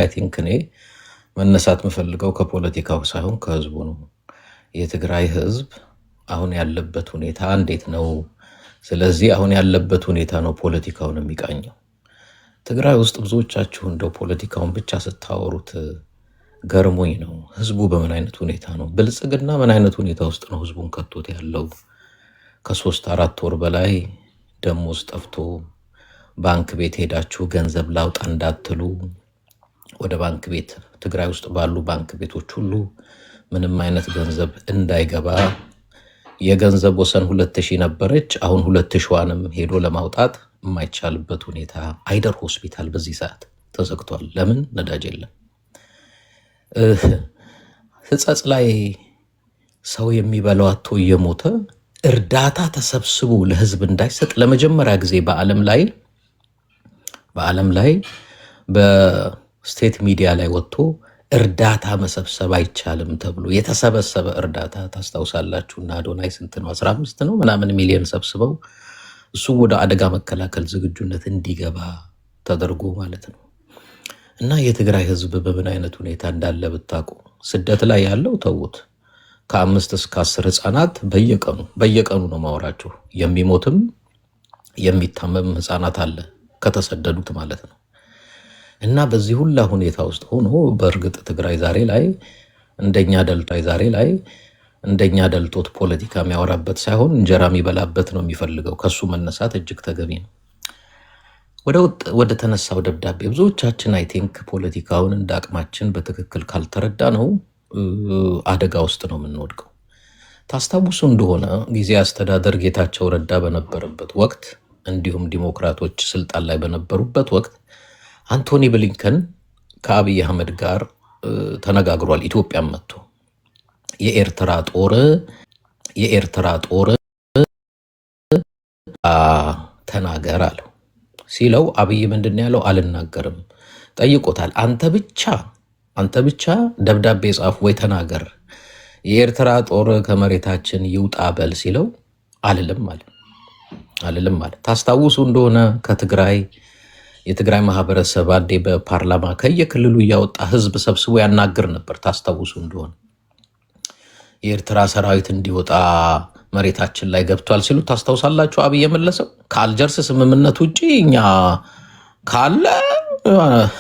አይ ቲንክ እኔ መነሳት የምፈልገው ከፖለቲካው ሳይሆን ከህዝቡ ነው። የትግራይ ህዝብ አሁን ያለበት ሁኔታ እንዴት ነው? ስለዚህ አሁን ያለበት ሁኔታ ነው ፖለቲካውን የሚቃኘው። ትግራይ ውስጥ ብዙዎቻችሁ እንደው ፖለቲካውን ብቻ ስታወሩት ገርሞኝ ነው። ህዝቡ በምን አይነት ሁኔታ ነው? ብልጽግና ምን አይነት ሁኔታ ውስጥ ነው ህዝቡን ከቶት ያለው? ከ3-4 ወር በላይ ደሞዝ ጠፍቶ ባንክ ቤት ሄዳችሁ ገንዘብ ላውጣ እንዳትሉ ወደ ባንክ ቤት ትግራይ ውስጥ ባሉ ባንክ ቤቶች ሁሉ ምንም አይነት ገንዘብ እንዳይገባ የገንዘብ ወሰን 2000 ነበረች። አሁን 2000ዋንም ሄዶ ለማውጣት የማይቻልበት ሁኔታ። አይደር ሆስፒታል በዚህ ሰዓት ተዘግቷል። ለምን? ነዳጅ የለም። ህጸጽ ላይ ሰው የሚበላው አቶ እየሞተ እርዳታ ተሰብስቦ ለህዝብ እንዳይሰጥ ለመጀመሪያ ጊዜ በዓለም ላይ በስቴት ሚዲያ ላይ ወጥቶ እርዳታ መሰብሰብ አይቻልም ተብሎ የተሰበሰበ እርዳታ ታስታውሳላችሁ። እና አዶናይ ስንት ነው 15 ነው ምናምን ሚሊዮን ሰብስበው እሱ ወደ አደጋ መከላከል ዝግጁነት እንዲገባ ተደርጎ ማለት ነው። እና የትግራይ ህዝብ በምን አይነት ሁኔታ እንዳለ ብታውቁ። ስደት ላይ ያለው ተውት፣ ከ5 እስከ 10 ህፃናት በየቀኑ ነው ማወራችሁ። የሚሞትም የሚታመም ህፃናት አለ ከተሰደዱት ማለት ነው። እና በዚህ ሁላ ሁኔታ ውስጥ ሆኖ በእርግጥ ትግራይ ዛሬ ላይ እንደኛ ደልቶት ፖለቲካ የሚያወራበት ሳይሆን እንጀራ የሚበላበት ነው የሚፈልገው። ከሱ መነሳት እጅግ ተገቢ ነው። ወደ ተነሳው ደብዳቤ ብዙዎቻችን አይ ቲንክ ፖለቲካውን እንደ አቅማችን በትክክል ካልተረዳ ነው አደጋ ውስጥ ነው የምንወድቀው። ታስታውሱ እንደሆነ ጊዜ አስተዳደር ጌታቸው ረዳ በነበረበት ወቅት እንዲሁም ዲሞክራቶች ስልጣን ላይ በነበሩበት ወቅት አንቶኒ ብሊንከን ከአብይ አህመድ ጋር ተነጋግሯል። ኢትዮጵያም መጥቶ የኤርትራ ጦር ተናገር አለው። ሲለው አብይ ምንድን ያለው? አልናገርም። ጠይቆታል። አንተ ብቻ ደብዳቤ ጻፍ ወይ ተናገር፣ የኤርትራ ጦር ከመሬታችን ይውጣ በል ሲለው አልልም አለ። ታስታውሱ እንደሆነ የትግራይ ማህበረሰብ አንዴ በፓርላማ ከየክልሉ እያወጣ ህዝብ ሰብስቦ ያናግር ነበር። ታስታውሱ እንደሆነ የኤርትራ ሰራዊት እንዲወጣ መሬታችን ላይ ገብቷል ሲሉ ታስታውሳላችሁ። አብይ የመለሰው ከአልጀርስ ስምምነት ውጭ እኛ ካለ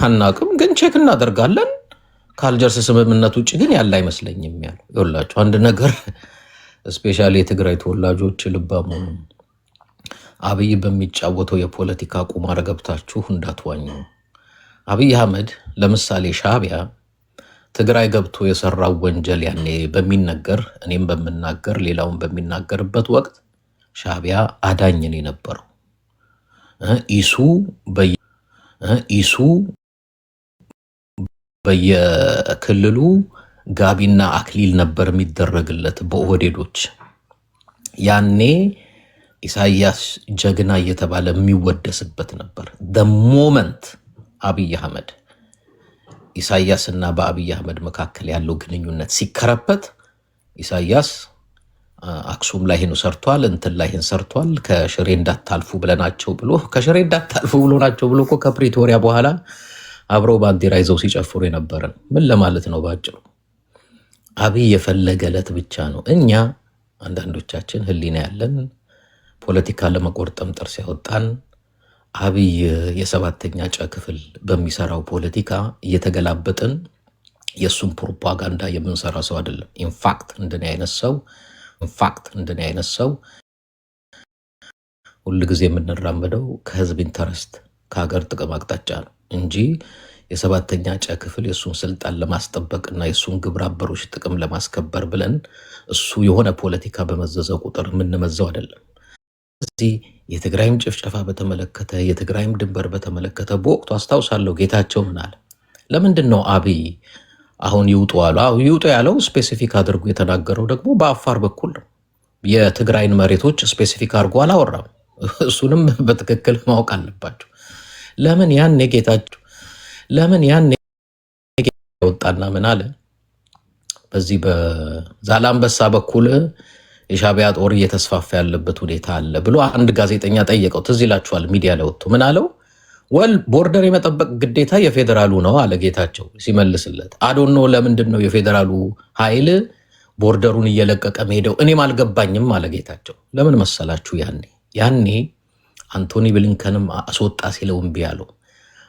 አናቅም፣ ግን ቼክ እናደርጋለን። ከአልጀርስ ስምምነት ውጭ ግን ያለ አይመስለኝም ያለው። ይኸውላችሁ አንድ ነገር ስፔሻሊ የትግራይ ተወላጆች ልባሙ አብይ በሚጫወተው የፖለቲካ ቁማር ገብታችሁ እንዳትዋኙ። አብይ አህመድ ለምሳሌ ሻዕቢያ ትግራይ ገብቶ የሰራው ወንጀል ያኔ በሚነገር እኔም በምናገር ሌላውን በሚናገርበት ወቅት ሻዕቢያ አዳኝን የነበረው ኢሱ በየክልሉ ጋቢና አክሊል ነበር የሚደረግለት በኦህዴዶች። ያኔ ኢሳያስ ጀግና እየተባለ የሚወደስበት ነበር። ሞመንት አብይ አህመድ ኢሳያስ እና በአብይ አህመድ መካከል ያለው ግንኙነት ሲከረበት ኢሳያስ አክሱም ላይ ይሄን ሰርቷል፣ እንትን ላይ ይሄን ሰርቷል፣ ከሽሬ እንዳታልፉ ብለናቸው ብሎ እኮ ከፕሪቶሪያ በኋላ አብረው ባንዲራ ይዘው ሲጨፍሩ የነበረን ምን ለማለት ነው? ባጭሩ አብይ የፈለገለት ብቻ ነው። እኛ አንዳንዶቻችን ህሊና ያለን ፖለቲካ ለመቆርጠም ጥርስ ያወጣን አብይ የ7ኛ ጨ ክፍል በሚሰራው ፖለቲካ እየተገላበጥን የሱን ፕሮፓጋንዳ የምንሰራ ሰው አይደለም። ኢንፋክት እንደኔ አይነት ሰው ሁሉ ጊዜ የምንራመደው ከህዝብ ኢንተረስት ከሀገር ጥቅም አቅጣጫ ነው እንጂ የ7ኛ ጨ ክፍል የሱን ስልጣን ለማስጠበቅና የሱን ግብረ አበሮች ጥቅም ለማስከበር ብለን እሱ የሆነ ፖለቲካ በመዘዘ ቁጥር የምንመዘው አይደለም። እዚህ የትግራይም ጭፍጨፋ በተመለከተ የትግራይም ድንበር በተመለከተ በወቅቱ አስታውሳለሁ ጌታቸው ምን አለ? ለምንድን ነው አብይ አሁን ይውጡ አሉ? ይውጡ ያለው ስፔሲፊክ አድርጎ የተናገረው ደግሞ በአፋር በኩል ነው። የትግራይን መሬቶች ስፔሲፊክ አድርጎ አላወራም። እሱንም በትክክል ማወቅ አለባቸው። ለምን ያን ወጣና ምን አለ? በዚህ በዛላምበሳ በኩል የሻዕቢያ ጦር እየተስፋፋ ያለበት ሁኔታ አለ ብሎ አንድ ጋዜጠኛ ጠየቀው። ትዝ ይላችኋል። ሚዲያ ላይ ወጥቶ ምን አለው? ወል ቦርደር የመጠበቅ ግዴታ የፌዴራሉ ነው አለ ጌታቸው ሲመልስለት። አዶኖ ለምንድን ነው የፌዴራሉ ኃይል ቦርደሩን እየለቀቀ መሄደው? እኔም አልገባኝም አለ ጌታቸው። ለምን መሰላችሁ? ያኔ አንቶኒ ብሊንከንም አስወጣ ሲለው እምቢ ያለው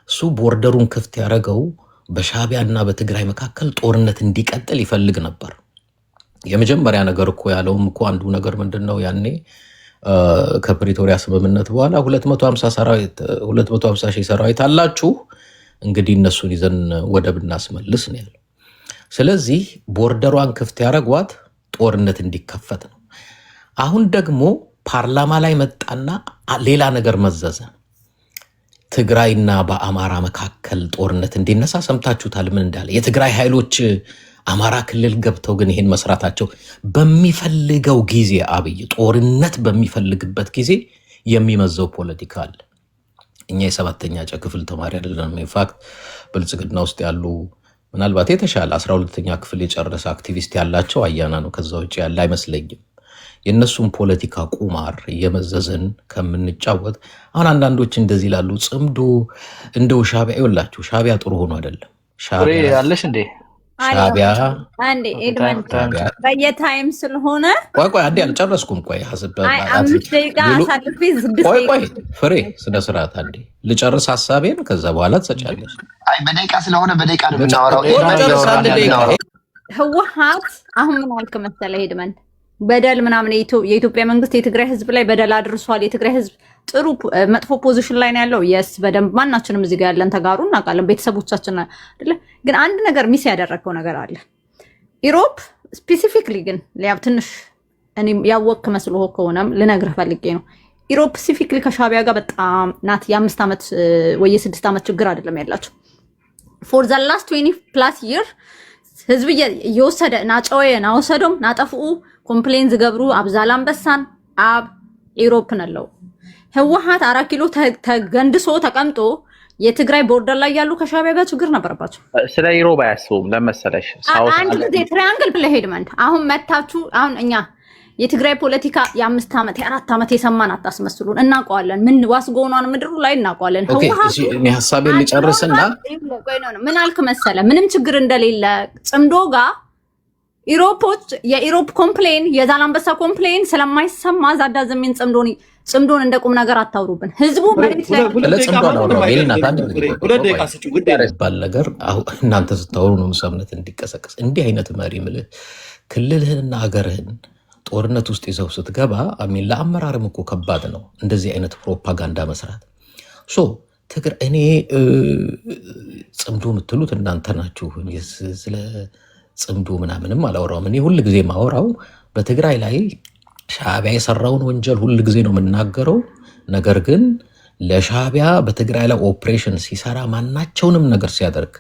እሱ ቦርደሩን ክፍት ያደረገው በሻዕቢያና በትግራይ መካከል ጦርነት እንዲቀጥል ይፈልግ ነበር። የመጀመሪያ ነገር እኮ ያለውም እኮ አንዱ ነገር ምንድን ነው ያኔ ከፕሪቶሪያ ስምምነት በኋላ 250 ሺህ ሰራዊት አላችሁ እንግዲህ እነሱን ይዘን ወደብ እናስመልስ ነው ያለው። ስለዚህ ቦርደሯን ክፍት ያደረጓት ጦርነት እንዲከፈት ነው። አሁን ደግሞ ፓርላማ ላይ መጣና ሌላ ነገር መዘዘ። ትግራይና በአማራ መካከል ጦርነት እንዲነሳ ሰምታችሁታል። ምን እንዳለ የትግራይ ኃይሎች አማራ ክልል ገብተው ግን ይሄን መስራታቸው በሚፈልገው ጊዜ አብይ ጦርነት በሚፈልግበት ጊዜ የሚመዘው ፖለቲካ አለ። እኛ የሰባተኛ ክፍል ተማሪ አይደለም። ኢንፋክት ብልጽግና ውስጥ ያሉ ምናልባት የተሻለ 12ኛ ክፍል የጨረሰ አክቲቪስት ያላቸው አያና ነው። ከዛ ውጭ ያለ አይመስለኝም። የእነሱን ፖለቲካ ቁማር እየመዘዝን ከምንጫወት አሁን አንዳንዶች እንደዚህ ላሉ ጽምዶ እንደው ሻዕቢያ ይወላችሁ። ሻዕቢያ ጥሩ ሆኖ አይደለም። ሻዕቢያ ያለሽ እንዴ ሻዕቢያ አንዴ ኤድመንት በየታይም ስለሆነ ቆይ አንዴ አልጨረስኩም። ቆይ 5 ደቂቃ አሳልፌ 6 ደቂቃ ቆይ ፍሬ ስነ ስርዓት አንዴ ልጨርስ ሀሳቤን፣ ከዛ በኋላ ትሰጫለሽ። አይ በደቂቃ ስለሆነ በደቂቃ ነው የምናወራው። ህወሓት አሁን ምን አልክ መሰለህ ኤድመንት በደል ምናምን የኢትዮጵያ መንግስት የትግራይ ህዝብ ላይ በደል አድርሷል። የትግራይ ህዝብ ጥሩ መጥፎ ፖዚሽን ላይ ነው ያለው። የስ በደንብ ማናችንም እዚህ ጋር ያለን ተጋሩ እናውቃለን፣ ቤተሰቦቻችን አይደለ። ግን አንድ ነገር ሚስ ያደረገው ነገር አለ። ኢሮፕ ስፔሲፊክሊ ግን ትንሽ እኔ ያወቅክ መስሎ ከሆነም ልነግርህ ፈልጌ ነው። ኢሮፕ ስፔሲፊክሊ ከሻዕቢያ ጋር በጣም ናት የ5 ዓመት ወይ የ6 ዓመት ችግር አይደለም ያላቸው። ፎር ዘ ላስት 20+ year ህዝብ እየወሰደ ናጨወየ ናወሰዶም ናጠፍኡ ኮምፕሌን ዝገብሩ አብዛላ አንበሳን አብ ኢሮፕ ነለው። ህወሓት 4 ኪሎ ተገንድሶ ተቀምጦ የትግራይ ቦርደር ላይ ያሉ ከሻዕቢያ ጋር ችግር ነበረባቸው። ስለ ኢሮብ አያስቡም ለመሰለሽ አንድ ጊዜ ትራያንግል ብለህ ሄድመንት አሁን መታችሁ አሁን እኛ የትግራይ ፖለቲካ የ5 ዓመት የ4 ዓመት የሰማን አታስመስሉን። እናውቀዋለን። ምን ዋስጎኗን ምድሩ ላይ እናውቀዋለን። ህወሓት እኔ ሐሳቤን ልጨርስና ምን አልክ መሰለ ምንም ችግር እንደሌለ ጽምዶ ጋር ኢሮፖች የኢሮፕ ኮምፕሌን የዛላንበሳ ኮምፕሌን ስለማይሰማ ዛዳ ዘሚን ጽምዶን እንደ ቁም ነገር አታውሩብን። ህዝቡ መሬት ላይ ባል ነገር እናንተ ስታወሩ ነው ሰምነት እንዲቀሰቀስ እንዲህ አይነት መሪ ምልህ ክልልህንና ሀገርህን ጦርነት ውስጥ ይዘው ስትገባ አሚን ለአመራርም እኮ ከባድ ነው እንደዚህ አይነት ፕሮፓጋንዳ መስራት። እኔ ጽምዶ የምትሉት እናንተ ናችሁ። ስለ ጽምዶ ምናምንም አላወራውም። እኔ ሁል ጊዜ ማወራው በትግራይ ላይ ሻዕቢያ የሰራውን ወንጀል ሁል ጊዜ ነው የምናገረው። ነገር ግን ለሻዕቢያ በትግራይ ላይ ኦፕሬሽን ሲሰራ ማናቸውንም ነገር ሲያደርግ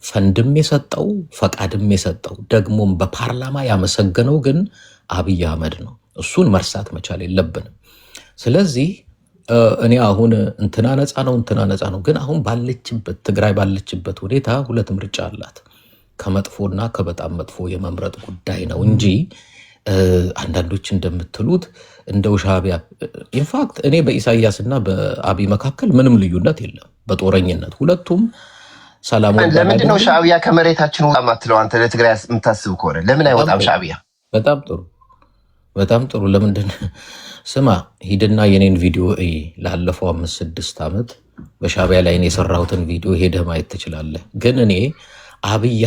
ፈንድም የሰጠው ፈቃድም የሰጠው ደግሞም በፓርላማ ያመሰገነው ግን አብይ አህመድ ነው። እሱን መርሳት መቻል የለብንም። ስለዚህ እኔ አሁን እንትና ነፃ ነው ግን አሁን ባለችበት ትግራይ ባለችበት ሁኔታ 2 ምርጫ አላት። ከመጥፎና ከበጣም መጥፎ የመምረጥ ጉዳይ ነው እንጂ አንዳንዶች እንደምትሉት እንደው ሻዕቢያ ኢንፋክት እኔ በኢሳያስና በአብይ መካከል ምንም ልዩነት የለም በጦረኝነት ሁለቱም ሰላም። ለምንድን ነው ሻዕቢያ ከመሬታችን ወጣ ማትለው? አንተ ለትግራይ የምታስብ ከሆነ ለምን አይወጣም ሻዕቢያ? በጣም ጥሩ ለምንድን ስማ ሂድና የኔን ቪዲዮ ላለፈው 5-6 ዓመት በሻዕቢያ ላይ እኔ የሰራሁትን ቪዲዮ ሄደህ ማየት ትችላለህ። ግን እኔ አብይ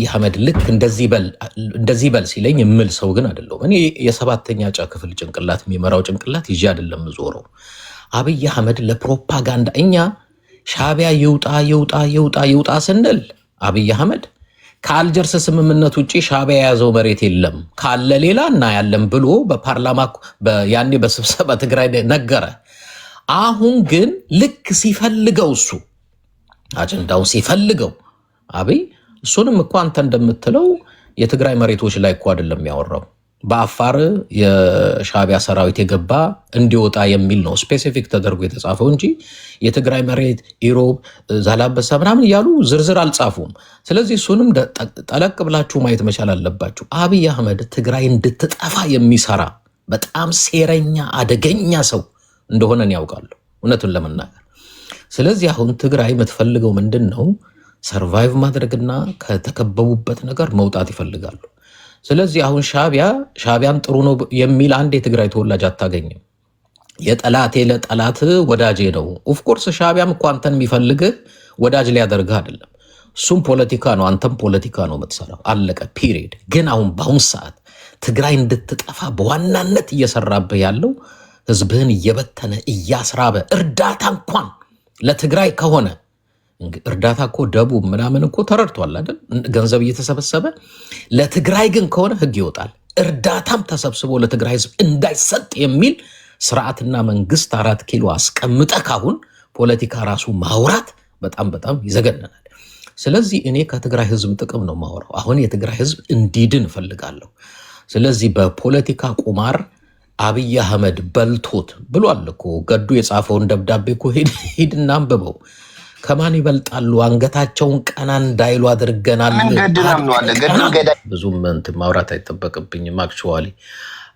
አህመድ ልክ እንደዚህ በል ሲለኝ የምል ሰው ግን አይደለሁም። እኔ የ7ኛ ክፍል ጭንቅላት የሚመራው ጭንቅላት ይዤ አይደለም ዞረው። አብይ አህመድ ለፕሮፓጋንዳ እኛ ሻዕቢያ ይውጣ ስንል አብይ አህመድ ከአልጀርስ ስምምነት ውጭ ሻዕቢያ የያዘው መሬት የለም ካለ ሌላ እናያለን ብሎ በፓርላማ ያኔ በስብሰባ ትግራይ ነገረ። አሁን ግን ልክ ሲፈልገው እሱ አጀንዳውን ሲፈልገው አብይ እሱንም እኮ አንተ እንደምትለው የትግራይ መሬቶች ላይ እኮ አይደለም ያወራው። በአፋር የሻዕቢያ ሰራዊት የገባ እንዲወጣ የሚል ነው ስፔሲፊክ ተደርጎ የተጻፈው እንጂ የትግራይ መሬት ኢሮብ ዛላንበሳ ምናምን እያሉ ዝርዝር አልጻፉም። ስለዚህ እሱንም ጠለቅ ብላችሁ ማየት መቻል አለባችሁ። አብይ አህመድ ትግራይ እንድትጠፋ የሚሰራ በጣም ሴረኛ አደገኛ ሰው እንደሆነን ያውቃሉ እውነቱን ለመናገር። ስለዚህ አሁን ትግራይ የምትፈልገው ምንድን ነው? ሰርቫይቭ ማድረግና ከተከበቡበት ነገር መውጣት ይፈልጋሉ። ስለዚህ አሁን ሻቢያም ጥሩ ነው የሚል አንድ የትግራይ ተወላጅ አታገኝም። የጠላቴ ለጠላት ወዳጄ ነው። ኦፍኮርስ ሻቢያም እኮ አንተን የሚፈልግህ ወዳጅ ሊያደርግህ አይደለም። እሱም ፖለቲካ ነው፣ አንተም ፖለቲካ ነው የምትሰራው። አለቀ ፒሪየድ። ግን በአሁን ሰዓት ትግራይ እንድትጠፋ በዋናነት እየሰራብህ ያለው ህዝብህን እየበተነ እያስራበ እርዳታ እንኳን ለትግራይ ከሆነ እርዳታ እኮ ደቡብ ምናምን እኮ ተረድቷል አይደል? ገንዘብ እየተሰበሰበ ለትግራይ ግን ከሆነ ህግ ይወጣል። እርዳታም ተሰብስቦ ለትግራይ ህዝብ እንዳይሰጥ የሚል ስርዓትና መንግስት 4 ኪሎ አስቀምጠ ካሁን ፖለቲካ ራሱ ማውራት በጣም በጣም ይዘገነናል። ስለዚህ እኔ ከትግራይ ህዝብ ጥቅም ነው ማውራው። አሁን የትግራይ ህዝብ እንዲድን እፈልጋለሁ። ስለዚህ በፖለቲካ ቁማር አብይ አህመድ በልቶት ብሏል እኮ ገዱ የጻፈውን ደብዳቤ እኮ ሂድና አንብበው። ከማን ይበልጣሉ? አንገታቸውን ቀና እንዳይሉ አድርገናል። ብዙም እንትን ማውራት አይጠበቅብኝም። አክቹዋሊ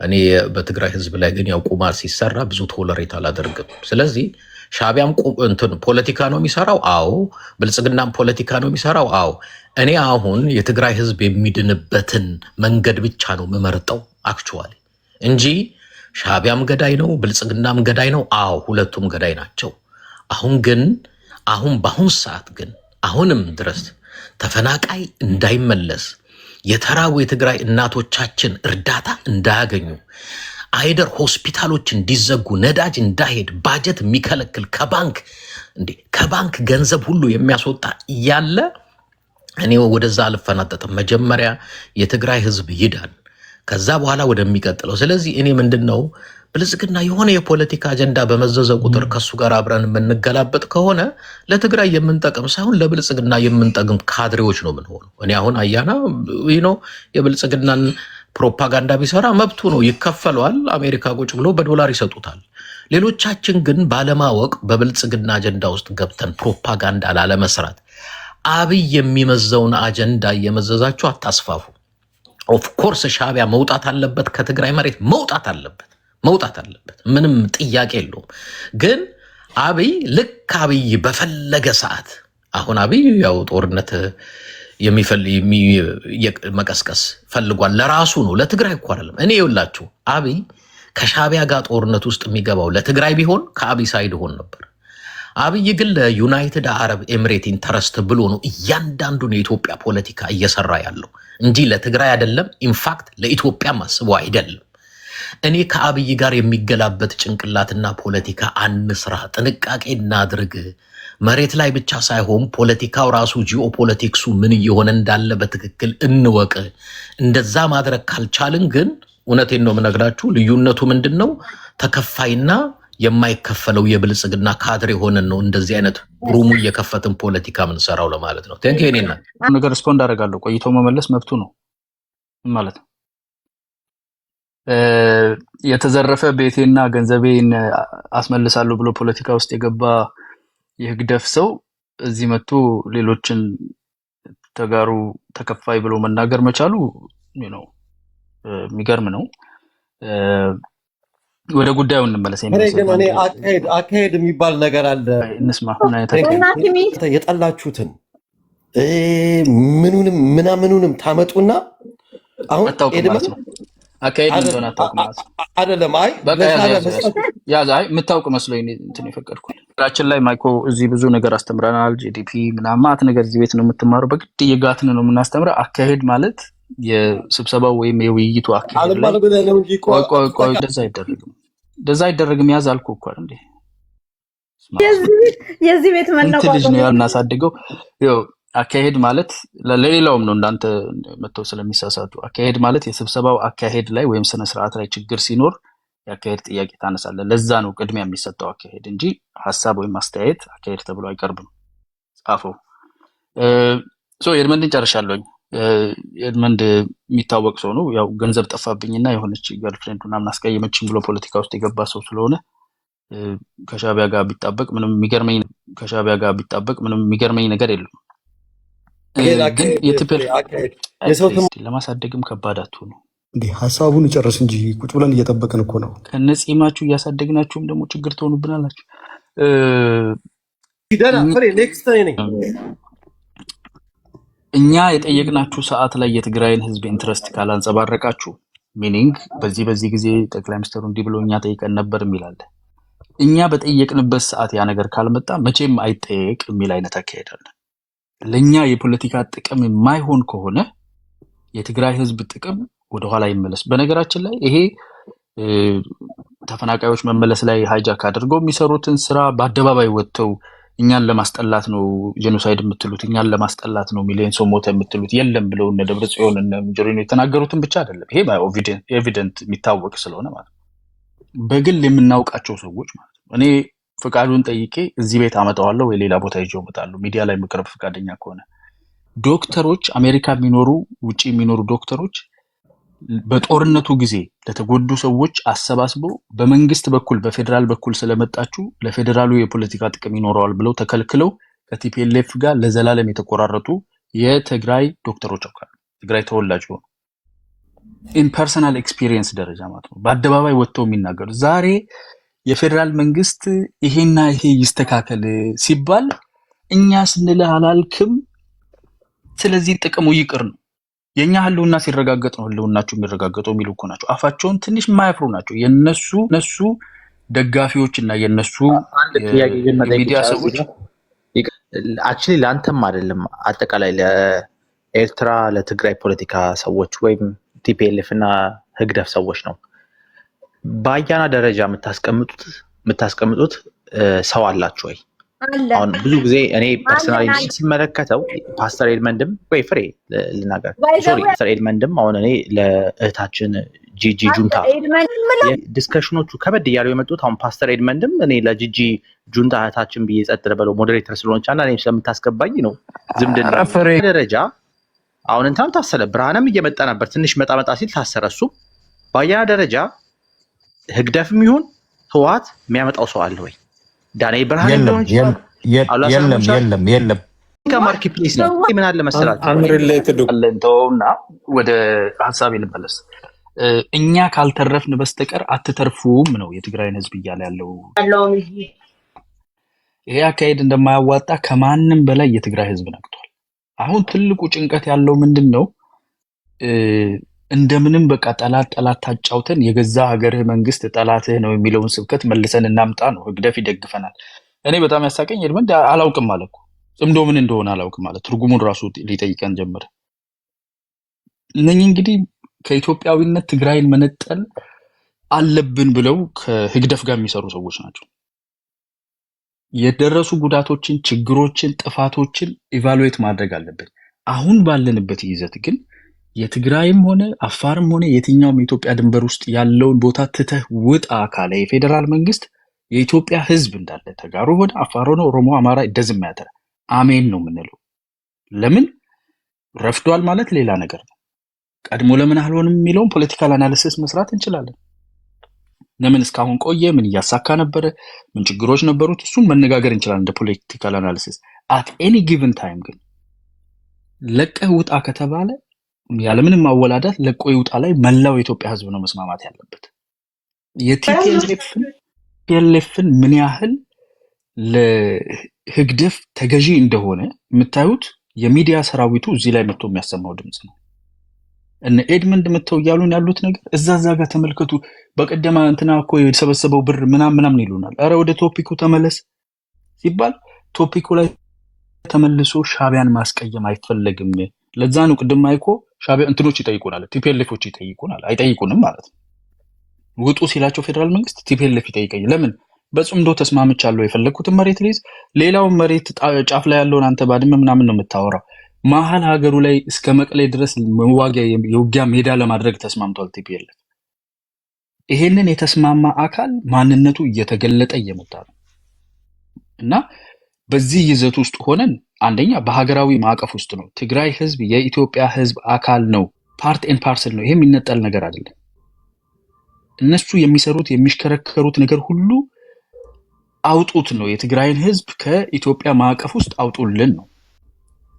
እኔ በትግራይ ህዝብ ላይ ግን ያው ቁማር ሲሰራ ብዙ ቶለሬት አላደርግም። ስለዚህ ሻቢያም እንትን ፖለቲካ ነው የሚሰራው። አዎ። ብልጽግናም ፖለቲካ ነው የሚሰራው። አዎ። እኔ አሁን የትግራይ ህዝብ የሚድንበትን መንገድ ብቻ ነው የምመርጠው አክቹዋሊ እንጂ ሻቢያም ገዳይ ነው፣ ብልጽግናም ገዳይ ነው። አዎ ሁለቱም ገዳይ ናቸው። በአሁን ሰዓት ግን አሁንም ድረስ ተፈናቃይ እንዳይመለስ፣ የተራቡ የትግራይ እናቶቻችን እርዳታ እንዳያገኙ፣ አይደር ሆስፒታሎች እንዲዘጉ፣ ነዳጅ እንዳይሄድ፣ ባጀት የሚከለክል ከባንክ ገንዘብ ሁሉ የሚያስወጣ እያለ እኔ ወደዛ አልፈናጠጥም። መጀመሪያ የትግራይ ህዝብ ይዳን፣ ከዛ በኋላ ወደሚቀጥለው። ስለዚህ እኔ ምንድነው ብልጽግና የሆነ የፖለቲካ አጀንዳ በመዘዘ ቁጥር ከሱ ጋር አብረን የምንገላበጥ ከሆነ ለትግራይ የምንጠቅም ሳይሆን ለብልጽግና የምንጠቅም ካድሬዎች ነው የምንሆነው። እኔ አሁን አያና የብልጽግናን ፕሮፓጋንዳ ቢሰራ መብቱ ነው፣ ይከፈለዋል። አሜሪካ ቁጭ ብሎ በዶላር ይሰጡታል። ሌሎቻችን ግን ባለማወቅ በብልጽግና አጀንዳ ውስጥ ገብተን ፕሮፓጋንዳ ላለመስራት አብይ የሚመዘውን አጀንዳ እየመዘዛችሁ አታስፋፉ። ኦፍኮርስ ሻቢያ መውጣት አለበት፣ ከትግራይ መሬት መውጣት አለበት፣ ምንም ጥያቄ የለውም። ግን አብይ ልክ አብይ በፈለገ ሰዓት አሁን አብይ ያው ጦርነት መቀስቀስ ፈልጓል፣ ለራሱ ነው፣ ለትግራይ እኮ አይደለም። እኔ ይኸውላችሁ አብይ ከሻቢያ ጋር ጦርነት ውስጥ የሚገባው ለትግራይ ቢሆን ከአብይ ሳይድ ሆን ነበር። አብይ ግን ለዩናይትድ አረብ ኤምሬት ኢንተረስት ብሎ ነው እያንዳንዱን የኢትዮጵያ ፖለቲካ እየሰራ ያለው እንጂ ለትግራይ አይደለም። ኢንፋክት ለኢትዮጵያም አስቦ አይደለም። እኔ ከአብይ ጋር የሚገላበት ጭንቅላትና ፖለቲካ አንስራ፣ ጥንቃቄ እናድርግ። መሬት ላይ ብቻ ሳይሆን ፖለቲካው ራሱ ጂኦፖለቲክሱ ምን እየሆነ እንዳለ በትክክል እንወቅ። እንደዛ ማድረግ ካልቻልን ግን እውነቴን ነው የምነግራችሁ፣ ልዩነቱ ምንድን ነው? ተከፋይና የማይከፈለው የብልጽግና ካድሬ ሆነን ነው እንደዚህ አይነት ሩሙ እየከፈትን ፖለቲካ ምንሰራው ለማለት ነው። ቴንክ ዩ። እኔና ነገር ሪስፖንድ አደርጋለሁ። ቆይቶ መመለስ መብቱ ነው ማለት ነው። የተዘረፈ ቤቴና ገንዘቤን አስመልሳለሁ ብሎ ፖለቲካ ውስጥ የገባ የህግደፍ ሰው እዚህ መጥቶ ሌሎችን ተጋሩ ተከፋይ ብሎ መናገር መቻሉ የሚገርም ነው። ወደ ጉዳዩ እንመለስ። አካሄድ የሚባል ነገር አለ። እንስማ። የጠላችሁትን ምኑንም ታመጡና አሁን አካሄድ እንደሆነ አታውቅም አይደለም። የምታውቅ መስሎኝ እንትን የፈቀድኩት ራችን ላይ ማይኮ እዚህ ብዙ ነገር አስተምረናል። ጂዲፒ ምናማት ነገር እዚህ ቤት ነው የምትማረው። በግድ የጋትን ነው የምናስተምረው። አካሄድ ማለት የስብሰባው ወይም የውይይቱ አካሄድ ላይ ቆይ እንደዛ አይደረግም። ያዝ አልኩህ እኮ እንዴ የዚህ ቤት መናቋቋም ልጅ ነው ያልናሳድገው። አካሄድ ማለት ለሌላውም ነው እንዳንተ መተው ስለሚሳሳቱ። አካሄድ ማለት የስብሰባው አካሄድ ላይ ወይም ስነ ስርዓት ላይ ችግር ሲኖር የአካሄድ ጥያቄ ታነሳለህ። ለዛ ነው ቅድሚያ የሚሰጠው አካሄድ እንጂ ሀሳብ ወይም አስተያየት አካሄድ ተብሎ አይቀርብም። ጻፈው። ኤድመንድን ጨርሻለሁኝ። ኤድመንድ የሚታወቅ ሰው ነው። ያው ገንዘብ ጠፋብኝና የሆነች ገርልፍሬንድ ምናምን አስቀየመችኝ ብሎ ፖለቲካ ውስጥ የገባ ሰው ስለሆነ ከሻቢያ ጋር ቢጣበቅ ምንም የሚገርመኝ ነገር የለም። ግን ለማሳደግም ከባድ አትሆኑ እንዴ። ሀሳቡን ጨርስ እንጂ ቁጭ ብለን እየጠበቅን እኮ ነው። ከነጺማችሁ እያሳደግናችሁም ደግሞ ችግር ትሆኑብናላችሁ። ፊደላ ፍሬ ኔክስት ነኝ እኛ የጠየቅናችሁ ሰዓት ላይ የትግራይን ህዝብ ኢንትረስት ካላንጸባረቃችሁ ሚኒንግ በዚህ ጊዜ ጠቅላይ ሚኒስትሩ እንዲህ ብሎ እኛ ጠይቀን ነበር የሚላለ እኛ በጠየቅንበት ሰዓት ያ ነገር ካልመጣ መቼም አይጠየቅ የሚል አይነት አካሄዳለ። ለኛ የፖለቲካ ጥቅም የማይሆን ከሆነ የትግራይ ህዝብ ጥቅም ወደኋላ ይመለስ። በነገራችን ላይ ይሄ ተፈናቃዮች መመለስ ላይ ሃይጃክ አድርገው የሚሰሩትን ስራ በአደባባይ ወጥተው እኛን ለማስጠላት ነው ጄኖሳይድ የምትሉት እኛን ለማስጠላት ነው ሚሊዮን ሰው ሞተ የምትሉት የለም ብለው እነ ደብረጽዮን እነ ጆሪኖ የተናገሩትን ብቻ አይደለም። ይሄ ኤቪደንት የሚታወቅ ስለሆነ ማለት ነው። በግል የምናውቃቸው ሰዎች ማለት ነው። እኔ ፍቃዱን ጠይቄ እዚህ ቤት አመጣዋለሁ ወይ ሌላ ቦታ ይዤው እመጣለሁ ሚዲያ ላይ መቅረብ ፍቃደኛ ከሆነ ዶክተሮች አሜሪካ የሚኖሩ ውጪ የሚኖሩ ዶክተሮች በጦርነቱ ጊዜ ለተጎዱ ሰዎች አሰባስበው በመንግስት በኩል በፌደራል በኩል ስለመጣችሁ ለፌደራሉ የፖለቲካ ጥቅም ይኖረዋል ብለው ተከልክለው ከቲፒኤልኤፍ ጋር ለዘላለም የተቆራረጡ የትግራይ ዶክተሮች አውቃለሁ። ትግራይ ተወላጅ ሆኑ ኢን ፐርሰናል ኤክስፒሪየንስ ደረጃ ማለት ነው። በአደባባይ ወጥተው የሚናገሩ ዛሬ የፌደራል መንግስት ይሄና ይሄ ይስተካከል ሲባል እኛ ስንልህ አላልክም፣ ስለዚህ ጥቅሙ ይቅር ነው። የኛ ህልውና ሲረጋገጥ ነው ህልውናቸው የሚረጋገጠው የሚሉ እኮ ናቸው። አፋቸውን ትንሽ የማያፍሩ ናቸው። የነሱ ደጋፊዎች እና የነሱ ሚዲያ ሰዎች አክቹሊ ለአንተም አይደለም አጠቃላይ ለኤርትራ ለትግራይ ፖለቲካ ሰዎች ወይም ቲፒኤልኤፍ እና ህግደፍ ሰዎች ነው። በአያና ደረጃ የምታስቀምጡት ሰው አላችሁ ወይ? አሁን ብዙ ጊዜ እኔ ፐርሰናሊ ስመለከተው ፓስተር ኤድመንድም ወይ ፍሬ ልናገር ፓስተር ኤድመንድም አሁን እኔ ለእህታችን ጂጂ ጁንታ ዲስከሽኖቹ ከበድ እያሉ የመጡት አሁን ፓስተር ኤድመንድም እኔ ለጂጂ ጁንታ እህታችን ብዬ ጸጥ በለው ሞዴሬተር ስለሆነች እና እኔም ስለምታስገባኝ ነው ዝምድና ደረጃ አሁን እንታም ታሰረ ብርሃንም እየመጣ ነበር ትንሽ መጣ ሲል ታሰረ። እሱ በአያና ደረጃ ህግደፍም ይሁን ህወሓት የሚያመጣው ሰው አለ ወይ? ዳንኤል ብርሃን የለም ከማርኪ ፕሌስ ነው። ምን አለ መሰላችሁ አለንተውና ወደ ሐሳብ ልመለስ። እኛ ካልተረፍን በስተቀር አትተርፉም ነው የትግራይን ህዝብ እያለ ያለው። ይሄ አካሄድ እንደማያዋጣ ከማንም በላይ የትግራይ ህዝብ ነቅቷል። አሁን ትልቁ ጭንቀት ያለው ምንድነው? እንደምንም በቃ ጠላት ታጫውተን የገዛ ሀገርህ መንግስት ጠላትህ ነው የሚለውን ስብከት መልሰን እናምጣ ነው። ህግደፍ ይደግፈናል። እኔ በጣም ያሳቀኝ ኤድመንድ አላውቅም ማለት እኮ ጽምዶ ምን እንደሆነ አላውቅም ማለት ትርጉሙን ራሱ ሊጠይቀን ጀመረ። እነኚህ እንግዲህ ከኢትዮጵያዊነት ትግራይን መነጠል አለብን ብለው ከህግደፍ ጋር የሚሰሩ ሰዎች ናቸው። የደረሱ ጉዳቶችን፣ ችግሮችን፣ ጥፋቶችን ኢቫሉዌት ማድረግ አለብን። አሁን ባለንበት ይዘት ግን የትግራይም ሆነ አፋርም ሆነ የትኛውም የኢትዮጵያ ድንበር ውስጥ ያለውን ቦታ ትተህ ውጣ ካለ የፌደራል መንግስት የኢትዮጵያ ህዝብ እንዳለ ተጋሩ ሆነ አፋር ሆነ ኦሮሞ፣ አማራ ደዝም ያተረ አሜን ነው የምንለው። ለምን ረፍዷል ማለት ሌላ ነገር ነው። ቀድሞ ለምን አልሆንም የሚለውን ፖለቲካል አናሊሲስ መስራት እንችላለን። ለምን እስካሁን ቆየ? ምን እያሳካ ነበረ? ምን ችግሮች ነበሩት? እሱን መነጋገር እንችላለን እንደ ፖለቲካል አናሊሲስ። አት ኤኒ ጊቨን ታይም ግን ለቀህ ውጣ ከተባለ ያለምንም ማወላዳት ለቆ ይውጣ ላይ መላው የኢትዮጵያ ህዝብ ነው መስማማት ያለበት። የቲፒኤልኤፍን ምን ያህል ለህግደፍ ተገዢ እንደሆነ የምታዩት የሚዲያ ሰራዊቱ እዚህ ላይ መጥቶ የሚያሰማው ድምጽ ነው። እነ ኤድመንድ መጥተው እያሉን ያሉት ነገር እዛ ጋር ተመልከቱ። በቀደማ እንትና እኮ የተሰበሰበው ብር ምናምን ይሉናል። አረ ወደ ቶፒኩ ተመለስ ሲባል ቶፒኩ ላይ ተመልሶ ሻቢያን ማስቀየም አይፈለግም። ለዛ ነው ቅድም አይኮ ሻቢያ እንትኖች ይጠይቁናል፣ ቲፒኤልኤፎች ይጠይቁናል። አይጠይቁንም ማለት ነው። ውጡ ሲላቸው ፌደራል መንግስት ቲፒኤልኤፍ ይጠይቀኝ ለምን በጽምዶ ተስማምቻለሁ የፈለኩትን መሬት ልይዝ፣ ሌላውን መሬት ጫፍ ላይ ያለውን አንተ ባድመ ምናምን ነው የምታወራው። መሀል ሀገሩ ላይ እስከ መቀሌ ድረስ መዋጊያ የውጊያ ሜዳ ለማድረግ ተስማምቷል ቲፒኤልኤፍ። ይሄንን የተስማማ አካል ማንነቱ እየተገለጠ እየመጣ ነው እና በዚህ ይዘት ውስጥ ሆነን አንደኛ በሀገራዊ ማዕቀፍ ውስጥ ነው። ትግራይ ህዝብ የኢትዮጵያ ህዝብ አካል ነው፣ ፓርት ኤንድ ፓርሰል ነው። ይሄ የሚነጠል ነገር አይደለም። እነሱ የሚሰሩት የሚሽከረከሩት ነገር ሁሉ አውጡት ነው። የትግራይን ህዝብ ከኢትዮጵያ ማዕቀፍ ውስጥ አውጡልን ነው።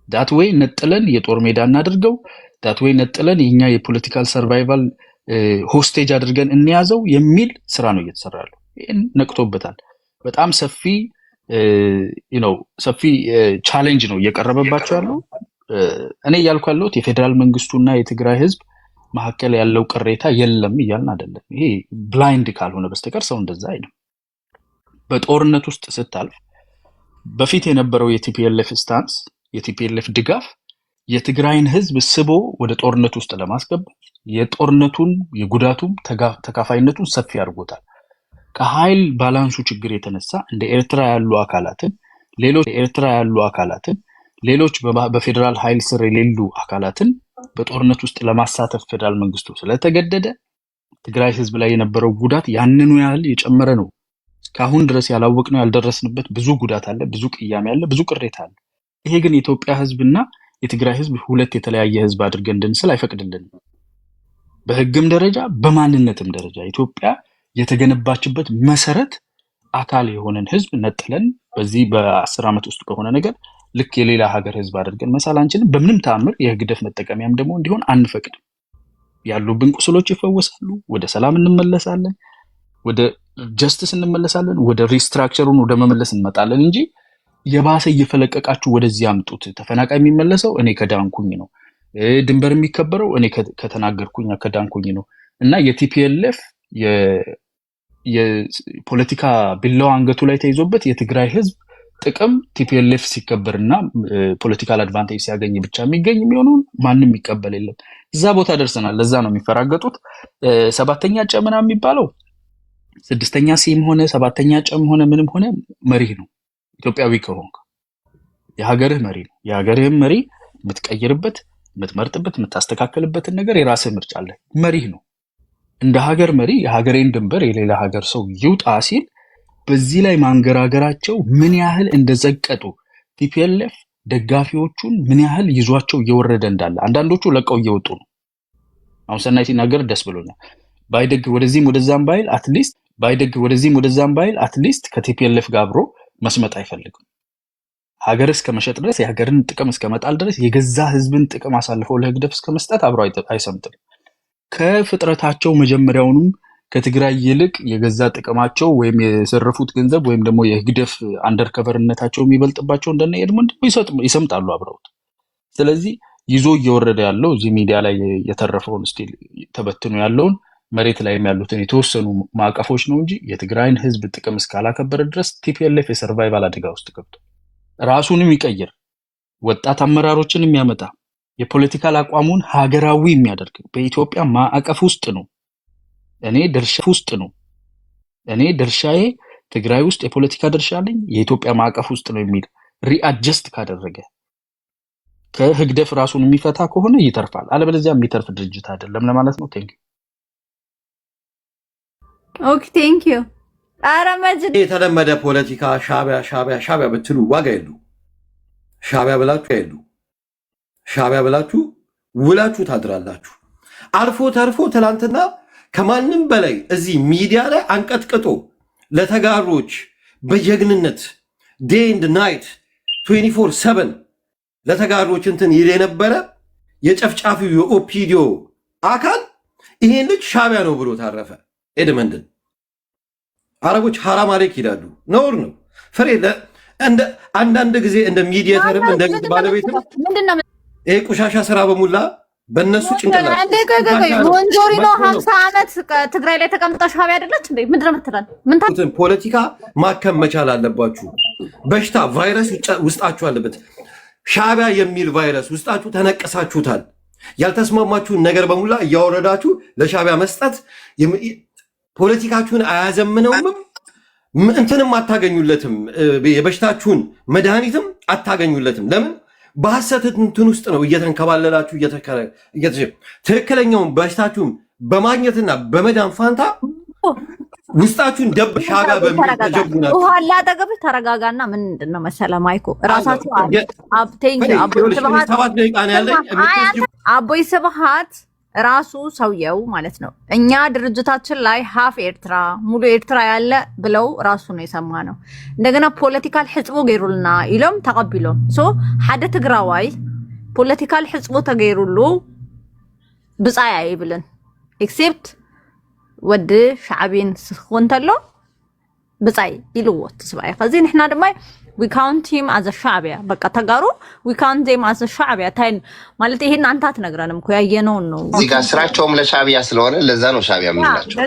ዳት ወይ ነጥለን የጦር ሜዳ እናድርገው፣ ዳት ወይ ነጥለን የኛ የፖለቲካል ሰርቫይቫል ሆስቴጅ አድርገን እንያዘው የሚል ስራ ነው እየተሰራ ያለው። ይሄን ነቅቶበታል። በጣም ሰፊ ሰፊ ቻሌንጅ ነው እየቀረበባቸው ያለው። እኔ እያልኩ ያለሁት የፌዴራል መንግስቱና የትግራይ ህዝብ መካከል ያለው ቅሬታ የለም እያልን አይደለም። ይሄ ብላይንድ ካልሆነ በስተቀር ሰው እንደዛ አይልም። በጦርነት ውስጥ ስታልፍ በፊት የነበረው የቲፒኤልኤፍ ስታንስ የቲፒኤልኤፍ ድጋፍ የትግራይን ህዝብ ስቦ ወደ ጦርነት ውስጥ ለማስገባት የጦርነቱን የጉዳቱም ተካፋይነቱን ሰፊ አድርጎታል። ከኃይል ባላንሱ ችግር የተነሳ እንደ ኤርትራ ያሉ አካላትን ሌሎች በፌዴራል ኃይል ስር የሌሉ አካላትን በጦርነት ውስጥ ለማሳተፍ ፌዴራል መንግስቱ ስለተገደደ ትግራይ ህዝብ ላይ የነበረው ጉዳት ያንኑ ያህል የጨመረ ነው። እስካሁን ድረስ ያላወቅነው ያልደረስንበት ብዙ ጉዳት አለ፣ ብዙ ቅያሜ አለ፣ ብዙ ቅሬታ አለ። ይሄ ግን የኢትዮጵያ ህዝብና የትግራይ ህዝብ ሁለት የተለያየ ህዝብ አድርገን እንድንስል አይፈቅድልንም። በህግም ደረጃ በማንነትም ደረጃ ኢትዮጵያ የተገነባችበት መሰረት አካል የሆነን ህዝብ ነጥለን በዚህ በ10 ዓመት ውስጥ ከሆነ ነገር ልክ የሌላ ሀገር ህዝብ አድርገን መሳል አንችልም። በምንም ተአምር የህግደፍ መጠቀሚያም ደግሞ እንዲሆን አንፈቅድም። ያሉብን ቁስሎች ይፈወሳሉ፣ ወደ ሰላም እንመለሳለን፣ ወደ ጀስቲስ እንመለሳለን፣ ወደ ሪስትራክቸሩን ወደ መመለስ እንመጣለን እንጂ የባሰ እየፈለቀቃችሁ ወደዚህ አምጡት። ተፈናቃይ የሚመለሰው እኔ ከዳንኩኝ ነው፣ ድንበር የሚከበረው እኔ ከተናገርኩኝ ከዳንኩኝ ነው እና የቲፒኤልኤፍ የፖለቲካ ቢላዋ አንገቱ ላይ ተይዞበት የትግራይ ህዝብ ጥቅም ቲፒኤልኤፍ ሲከበርና ፖለቲካል አድቫንቴጅ ሲያገኝ ብቻ የሚገኝ የሚሆነውን ማንም ይቀበል የለም። እዛ ቦታ ደርሰናል። ለዛ ነው የሚፈራገጡት። 7ኛ ጨምና የሚባለው 6ኛ ሲም ሆነ 7ኛ ጨም ሆነ ምንም ሆነ መሪህ ነው። ኢትዮጵያዊ ከሆንክ የሀገርህ መሪ ነው። የሀገርህም መሪ የምትቀይርበት፣ የምትመርጥበት፣ የምታስተካከልበትን ነገር የራስህ ምርጫ አለ። መሪህ ነው። እንደ ሀገር መሪ የሀገሬን ድንበር የሌላ ሀገር ሰው ይውጣ ሲል በዚህ ላይ ማንገራገራቸው ምን ያህል እንደዘቀጡ ቲፒኤልኤፍ ደጋፊዎቹን ምን ያህል ይዟቸው እየወረደ እንዳለ አንዳንዶቹ ለቀው እየወጡ ነው። አሁን ሰናይ ሲናገር ደስ ብሎኛል። ባይደግ ወደዚህም ወደዛም ባይል አትሊስት ከቲፒኤልኤፍ ጋር አብሮ መስመጥ አይፈልግም። ሀገር እስከ መሸጥ ድረስ የሀገርን ጥቅም እስከ መጣል ድረስ የገዛ ህዝብን ጥቅም አሳልፈው ለህግደፍ እስከ መስጠት አብሮ አይሰምጥም። ከፍጥረታቸው መጀመሪያውንም ከትግራይ ይልቅ የገዛ ጥቅማቸው ወይም የሰረፉት ገንዘብ ወይም ደግሞ የህግደፍ አንደርከቨርነታቸው የሚበልጥባቸው እንደነ ኤድመንድ ይሰምጣሉ አብረውት። ስለዚህ ይዞ እየወረደ ያለው እዚህ ሚዲያ ላይ የተረፈውን ስቲል ተበትኖ ያለውን መሬት ላይ ያሉትን የተወሰኑ ማዕቀፎች ነው እንጂ የትግራይን ህዝብ ጥቅም እስካላከበረ ድረስ ቲፒኤልኤፍ የሰርቫይቫል አደጋ ውስጥ ገብቶ ራሱንም ይቀይር፣ ወጣት አመራሮችን የሚያመጣ የፖለቲካል አቋሙን ሀገራዊ የሚያደርግ በኢትዮጵያ ማዕቀፍ ውስጥ ነው። እኔ ድርሻዬ ትግራይ ውስጥ የፖለቲካ ድርሻ አለኝ፣ የኢትዮጵያ ማዕቀፍ ውስጥ ነው የሚል ሪአጀስት ካደረገ ከህግደፍ ራሱን የሚፈታ ከሆነ ይተርፋል። አለበለዚያ የሚተርፍ ድርጅት አይደለም ለማለት ነው። ቴንክ ዩ ኦኬ ቴንክ ዩ። ኧረ መጅድ የተለመደ ፖለቲካ ሻዕቢያ ብትሉ ዋጋ የሉ። ሻዕቢያ ብላችሁ ውላችሁ ታድራላችሁ። አልፎ ተርፎ ትናንትና ከማንም በላይ እዚህ ሚዲያ ላይ አንቀጥቅጦ ለተጋሮች በጀግንነት ዴይ ኤንድ ናይት 24/7 ለተጋሮች እንትን ይል የነበረ የጨፍጫፊው የኦፒዲዮ አካል ይሄን ልጅ ሻዕቢያ ነው ብሎ ታረፈ። ኤድመንድን አረቦች ሐራም አለክ ይላሉ። ነውር ነው። ፍሬ አንዳንድ ጊዜ እንደ ሚዲየተርም እንደ ባለቤትም ይሄ ቆሻሻ ስራ በሙላ በእነሱ ጭንቅላት ሞንጆሪኖ 50 ዓመት ትግራይ ላይ ተቀምጣ ሻዕቢያ አይደለች እንዴ? ምንድነው የምትለን? ፖለቲካ ማከም መቻል አለባችሁ። በሽታ ቫይረስ ውስጣችሁ አለበት። ሻዕቢያ የሚል ቫይረስ ውስጣችሁ ተነቀሳችሁታል። ያልተስማማችሁን ነገር በሙላ እያወረዳችሁ ለሻዕቢያ መስጠት ፖለቲካችሁን አያዘምነውም፣ እንትንም አታገኙለትም። የበሽታችሁን መድኃኒትም አታገኙለትም። ለምን? በሐሰት እንትን ውስጥ ነው እየተንከባለላችሁ ትክክለኛውን በሽታችሁን በማግኘትና በመዳን ፋንታ ውስጣችሁን ደብ ሻዕቢያ በሚል ተጀቡናችሁ። ውሃ አጠገብህ ተረጋጋና ምንድነው መሰለህ ማይኮ ራሳችሁ አቦይ ስብሃት ራሱ ሰውየው ማለት ነው እኛ ድርጅታችን ላይ ሀፍ ኤርትራ ሙሉ ኤርትራ ያለ ብለው ራሱ ነው የሰማ ነው። እንደገና ፖለቲካል ሕጽቦ ገይሩልና ኢሎም ተቀቢሎም ሓደ ትግራዋይ ፖለቲካል ሕጽቦ ተገይሩሉ ብጻይ አይብልን ኤክሴፕት ወድ ሻዕቢን ስኾን ተሎ ብጻይ ኢልዎት ስባይ ከዚ ንሕና ድማ we count him as a ሻዕብያ በቃ ተጋሩ we count them as a ሻዕብያ ታይ ማለት ይሄን አንተ አትነግረንም እኮ ያየነው ነው እዚህ ጋር ስራቸውም ለሻዕብያ ስለሆነ ለዛ ነው ሻዕብያ የምንላቸው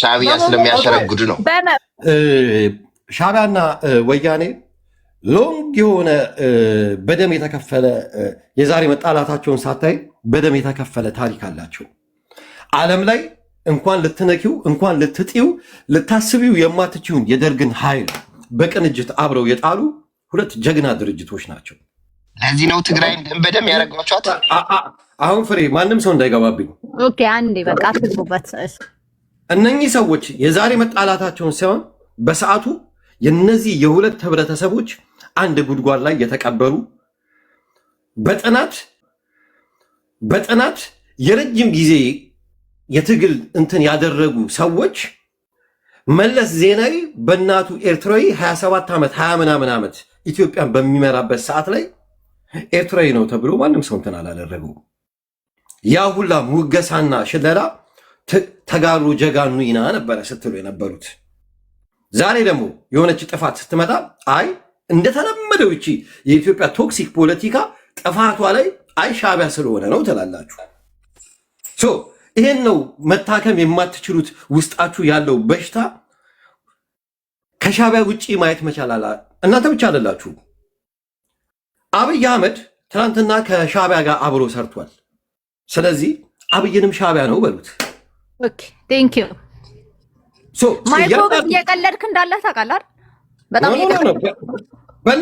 ሻዕብያ ስለሚያሸረግዱ ነው ሻዕቢያና ወያኔ ሎንግ የሆነ በደም የተከፈለ የዛሬ መጣላታቸውን ሳታይ በደም የተከፈለ ታሪክ አላቸው ዓለም ላይ እንኳን ልትነኪው እንኳን ልትጥዩ ልታስቢው የማትችውን የደርግን ኃይል በቅንጅት አብረው የጣሉ ሁለት ጀግና ድርጅቶች ናቸው ለዚህ ነው ትግራይን በደም ያረጋቸዋት አሁን ፍሬ ማንም ሰው እንዳይገባብኝ ኦኬ አንዴ በቃ አትግቡበት እነኚህ ሰዎች የዛሬ መጣላታቸውን ሳይሆን በሰዓቱ የነዚህ የሁለት ህብረተሰቦች አንድ ጉድጓድ ላይ የተቀበሩ በጥናት የረጅም ጊዜ የትግል እንትን ያደረጉ ሰዎች መለስ ዜናዊ በእናቱ ኤርትራዊ 27 ዓመት 20 ምናምን ዓመት ኢትዮጵያን በሚመራበት ሰዓት ላይ ኤርትራዊ ነው ተብሎ ማንም ሰው እንትን አላደረገው ያ ሁላ ሙገሳና ሽለላ ተጋሩ ጀጋኑ ይና ነበር ስትሉ የነበሩት ዛሬ ደግሞ የሆነች ጥፋት ስትመጣ አይ እንደተለመደው እቺ የኢትዮጵያ ቶክሲክ ፖለቲካ ጥፋቷ ላይ አይ ሻዕቢያ ስለሆነ ነው ተላላችሁ ሶ ይሄን ነው መታከም የማትችሉት ውስጣችሁ ያለው በሽታ ከሻዕቢያ ውጪ ማየት መቻላላ እናንተ ብቻ አይደላችሁ አብይ አህመድ ትናንትና ከሻዕቢያ ጋር አብሮ ሰርቷል ስለዚህ አብይንም ሻዕቢያ ነው በሉት ኦኬ ቴንክ ዩ ሶ ማይኮ እየቀለድክ እንዳለ ታውቃለህ በጣም I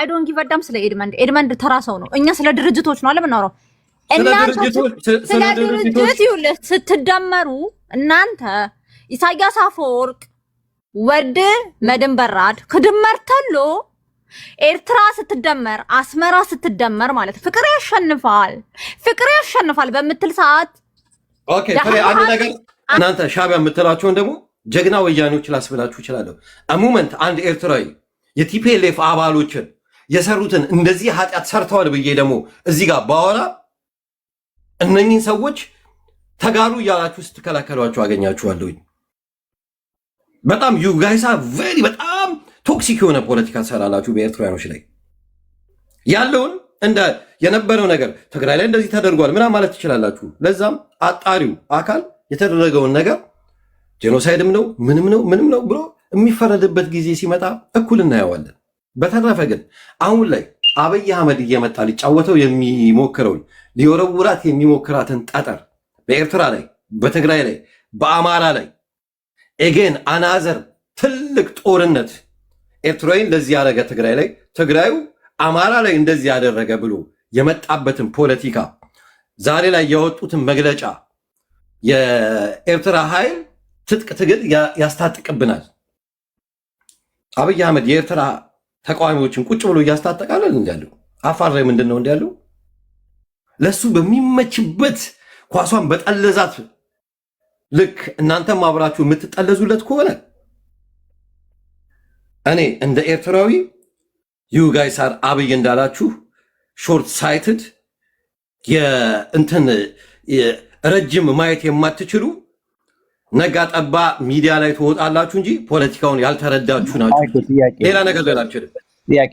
don't give a damn ስለ ኤድመንድ ተራ ሰው ነው እኛ ስለ ድርጅቶች ነው ለምናወራው ስለ ድርጅት ይኸውልህ ስትደመሩ እናንተ ኢሳያስ አፈወርቅ ወደ መደንበራድ ክድመር ተሎ ኤርትራ ስትደመር አስመራ ስትደመር ማለት ፍቅር ያሸንፋል በመትል ሰዓት ኦኬ ፍሬ አንድ ነገር እናንተ ሻዕቢያ የምትላቸውን ደግሞ ጀግና ወያኔዎች ላስብላችሁ ይችላል አሙመንት አንድ ኤርትራዊ የቲፒኤልኤፍ አባሎችን የሰሩትን እንደዚህ ኃጢያት ሰርተዋል ብዬ ደግሞ እዚህ ጋር ባወራ እነኚህን ሰዎች ተጋሩ እያላችሁ ስትከላከሏቸው አገኛችኋለሁ በጣም ዩ ጋይስ አር ቬሪ በጣም ቶክሲክ የሆነ ፖለቲካ ሰራላችሁ በኤርትራኖች ላይ ያለውን እንደ የነበረው ነገር ትግራይ ላይ እንደዚህ ተደርጓል ምናምን ማለት ትችላላችሁ ለዛም አጣሪው አካል የተደረገውን ነገር ጄኖሳይድም ነው ምንም ነው ብሎ የሚፈረድበት ጊዜ ሲመጣ እኩል እናየዋለን በተረፈ ግን አሁን ላይ አብይ አህመድ እየመጣ ሊጫወተው የሚሞክረውን ሊወረውራት የሚሞክራትን ጠጠር በኤርትራ ላይ በትግራይ ላይ በአማራ ላይ ኤጌን አናዘር ትልቅ ጦርነት ኤርትራዊን እንደዚህ ያደረገ ትግራይ ላይ ትግራዩ አማራ ላይ እንደዚህ ያደረገ ብሎ የመጣበትን ፖለቲካ ዛሬ ላይ ያወጡትን መግለጫ የኤርትራ ኃይል ትጥቅ ትግል ያስታጥቅብናል አብይ አህመድ የኤርትራ ተቃዋሚዎችን ቁጭ ብሎ ያስታጠቃለን እንዲያለው አፋር ላይ ምንድነው እንዲያለው ለሱ በሚመችበት ኳሷን በጠለዛት ልክ እናንተም አብራችሁ የምትጠለዙለት ከሆነ እኔ እንደ ኤርትራዊ ዩ ጋይስ አር አብይ እንዳላችሁ ሾርት ሳይትድ የእንትን ረጅም ማየት የማትችሉ ነጋ ጠባ ሚዲያ ላይ ትወጣላችሁ እንጂ ፖለቲካውን ያልተረዳችሁ ናችሁ ሌላ ነገር ልላችሁ ጥያቄ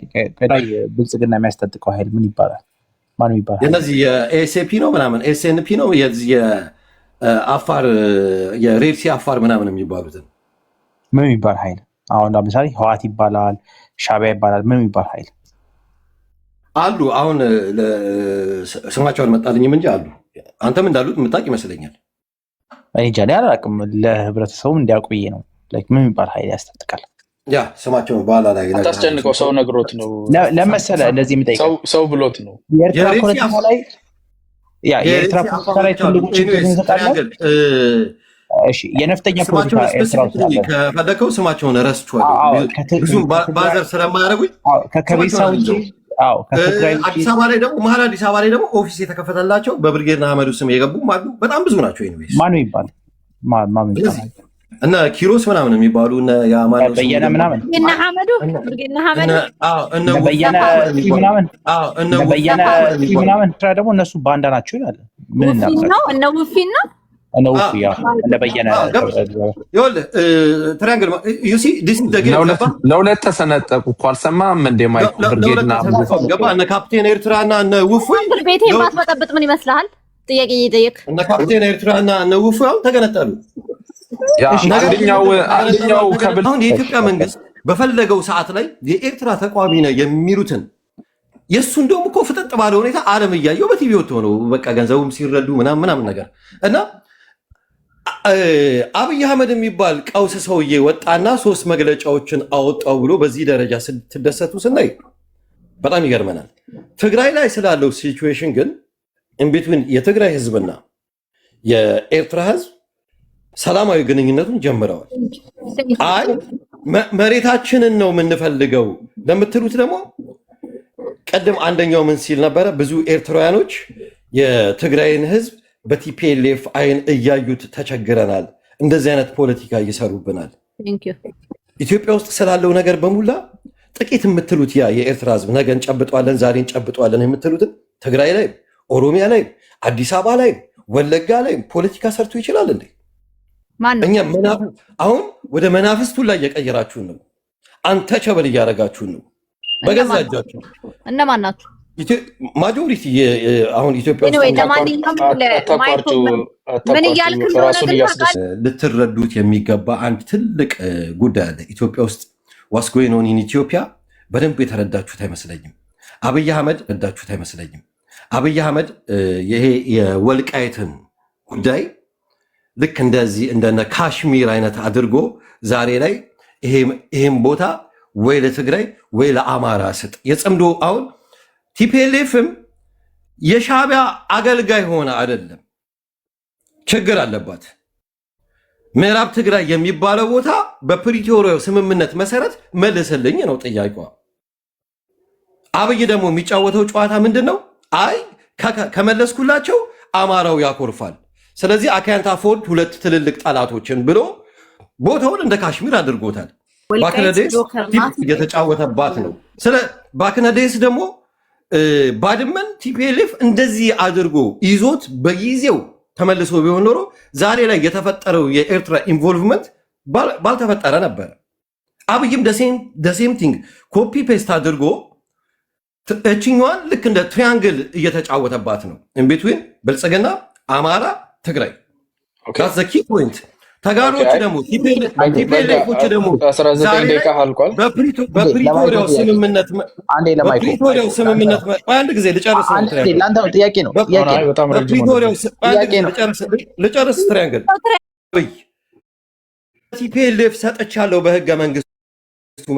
ብልጽግና የሚያስታጥቀው ኃይል ምን ይባላል ማን ይባላል የነዚህ የኤስኤፒ ነው ምናምን ኤስኤንፒ ነው የዚህ የአፋር የሬድሲ አፋር ምናምን የሚባሉት ምን ይባል ኃይል አሁን ለምሳሌ ህዋት ይባላል ሻዕቢያ ይባላል ምን ይባል ኃይል አሉ አሁን ስማቸውን መጣልኝም እንጂ አሉ አንተም እንዳሉት ምጣቅ ይመስለኛል እኔ ጃኔ አላውቅም ለህብረተሰቡም እንዲያውቁ ብዬ ነው ላይክ ምን ይባል ኃይል ያስታጥቃል ያ ስማቸውን በኋላ ላይ አታስጨንቀው ሰው ነግሮት ነው ለመሰለ እንደዚህ የምጠይቀው ሰው ብሎት ነው የኤርትራ ፖለቲካ ላይ ያ የኤርትራ ፖለቲካ ላይ ትልቁ ችግር ይዘጣል እሺ የነፍጠኛ ፖለቲካ ኤርትራ ውስጥ ከፈለከው ስማቸውን ረስቷል ብዙም ባዘር ስለማያደርጉኝ ከከቤሳው እንጂ አዎ አዲስ አበባ ላይ ደግሞ መሀል አዲስ አበባ ላይ ደግሞ ኦፊስ የተከፈተላቸው በብርጌድ አህመዱ ስም የገቡም አሉ በጣም ብዙ ናቸው ኢንቨስት ማን ይባል ማን ይባል እና ኪሮስ ምናምን የሚባሉ እና ያማኑ በየነ ምናምን እና አህመዱ ብርጌና አህመዱ እና በየነ ምናምን እና በየነ ምናምን ትራ ደግሞ እነሱ ባንዳ ናቸው ይላል ምን እናውቃለን ነው እነ ውፊን ነው እነ ውፍ ያ እነ በየነ ይኸውልህ ትሪያንግል ዩሲ ዲስ ደገ ለሁለት ተሰነጠቁ እኮ አልሰማህም እንደ ማይክ ብርጌድና ገባ እነ ካፕቴን ኤርትራና እነ ውፍ ቤቴ ማስበጠብጥ ምን ይመስልሃል? ጥያቄ እየጠየቅ እነ ካፕቴን ኤርትራና እነ ውፍ አሁን ተገነጠሉ። ያ አንደኛው ከብል አሁን የኢትዮጵያ መንግስት በፈለገው ሰዓት ላይ የኤርትራ ተቋሚ ነው የሚሉትን የእሱን ደግሞ እኮ ፍጥጥ ባለ ሁኔታ ዓለም እያየው በቲቪ ወጥቶ ነው በቃ ገንዘቡም ሲረዱ ምናምን ነገር እና አብይ አህመድ የሚባል ቀውስ ሰውዬ ወጣና 3 መግለጫዎችን አወጣው ብሎ በዚህ ደረጃ ስትደሰቱ ስናይ በጣም ይገርመናል። ትግራይ ላይ ስላለው ሲቹዌሽን ግን ኢንቢትዊን የትግራይ ህዝብና የኤርትራ ህዝብ ሰላማዊ ግንኙነቱን ጀምረዋል። አይ መሬታችንን ነው የምንፈልገው ለምትሉት ደግሞ ቀደም አንደኛው ምን ሲል ነበረ? ብዙ ኤርትራውያኖች የትግራይን ህዝብ በቲፒኤልኤፍ አይን እያዩት ተቸግረናል፣ እንደዚህ አይነት ፖለቲካ እየሰሩብናል። ኢትዮጵያ ውስጥ ስላለው ነገር በሙላ ጥቂት የምትሉት ያ የኤርትራ ህዝብ ነገ እንጨብጠዋለን ዛሬ እንጨብጠዋለን የምትሉትን ትግራይ ላይ፣ ኦሮሚያ ላይ፣ አዲስ አበባ ላይ፣ ወለጋ ላይ ፖለቲካ ሰርቶ ይችላል እንዴ? እኛ አሁን ወደ መናፍስቱን ላይ እየቀየራችሁን ነው። አንተቸበል እያደረጋችሁን ነው በገዛ እጃችሁ። እነማን ናችሁ? ማጆሪቲ አሁን ኢትዮጵያ ልትረዱት የሚገባ አንድ ትልቅ ጉዳይ አለ። ኢትዮጵያ ውስጥ ዋትስ ጎይንግ ኦን ኢን ኢትዮጵያ በደንብ የተረዳችሁት አይመስለኝም። አብይ አህመድ ይሄ የወልቃይትን ጉዳይ ልክ እንደዚህ እንደነ ካሽሚር አይነት አድርጎ ዛሬ ላይ ይሄን ቦታ ወይ ለትግራይ ወይ ለአማራ ስጥ የጽምዶ አሁን ቲፒኤልኤፍም የሻዕቢያ አገልጋይ ሆነ አይደለም፣ ችግር አለባት። ምዕራብ ትግራይ የሚባለው ቦታ በፕሪቶሪያው ስምምነት መሰረት መልስልኝ ነው ጥያቄዋ። አብይ ደግሞ የሚጫወተው ጨዋታ ምንድን ነው? አይ ከመለስኩላቸው አማራው ያኮርፋል፣ ስለዚህ አካንት አፎርድ 2 ትልልቅ ጠላቶችን ብሎ ቦታውን እንደ ካሽሚር አድርጎታል። ባክነዴስ እየተጫወተባት ነው። ስለ ባክነዴስ ደግሞ ባድመን ቲፒኤልኤፍ እንደዚህ አድርጎ ይዞት በጊዜው ተመልሶ ቢሆን ኖሮ ዛሬ ላይ የተፈጠረው የኤርትራ ኢንቮልቭመንት ባልተፈጠረ ነበረ። አብይም ደሴም ቲንግ ኮፒ ፔስት አድርጎ እችኛዋን ልክ እንደ ትሪያንግል እየተጫወተባት ነው። ኢንቢትዊን ብልጽግና፣ አማራ፣ ትግራይ ዳትስ ዘ ኪ ፖይንት። ተጋሮች ደግሞ ቲፒኤልኤፎች ደግሞ በፕሪቶሪያው ስምምነት አንድ ጊዜ ልጨርስ ትሪያንግል ቲፒኤልኤፍ ሰጥቻለሁ በህገ መንግስቱ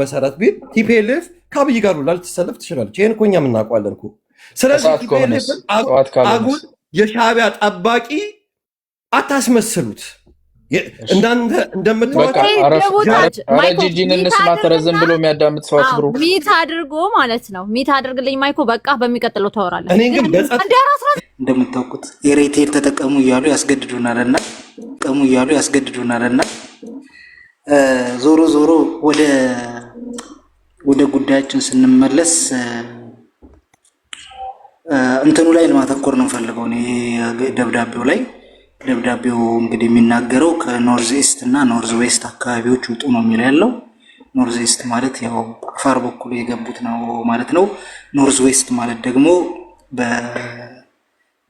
መሰረት ቢል ቲፒኤልኤፍ ከአብይ ጋር ሁላ ልትሰለፍ ትችላለች። ይህን እኮ እኛ የምናውቀዋለን እኮ። ስለዚህ ቲፒኤልኤፍ አጉል የሻዕቢያ ጠባቂ አታስመስሉት። እንዳንተ ጂጂን እንስማት። ረዘም ብሎ የሚያዳምጥ ሰው አክብሩ። ሚት አድርጎ ማለት ነው። ሚት አድርግልኝ ማይኮ። በቃ በሚቀጥለው ታወራለህ። እኔ ግን እንደምታውቁት የሬቴል ተጠቀሙ እያሉ ያስገድዱናልና ዞሮ ዞሮ ወደ ጉዳያችን ስንመለስ እንትኑ ላይ ለማተኮር ነው ፈልገው ነው ደብዳቤው እንግዲህ የሚናገረው ከኖርዝ ኢስት እና ኖርዝ ዌስት አካባቢዎች ውጡ ነው የሚለው ያለው። ኖርዝ ኢስት ማለት ያው አፋር በኩል የገቡት ነው ማለት ነው። ኖርዝ ዌስት ማለት ደግሞ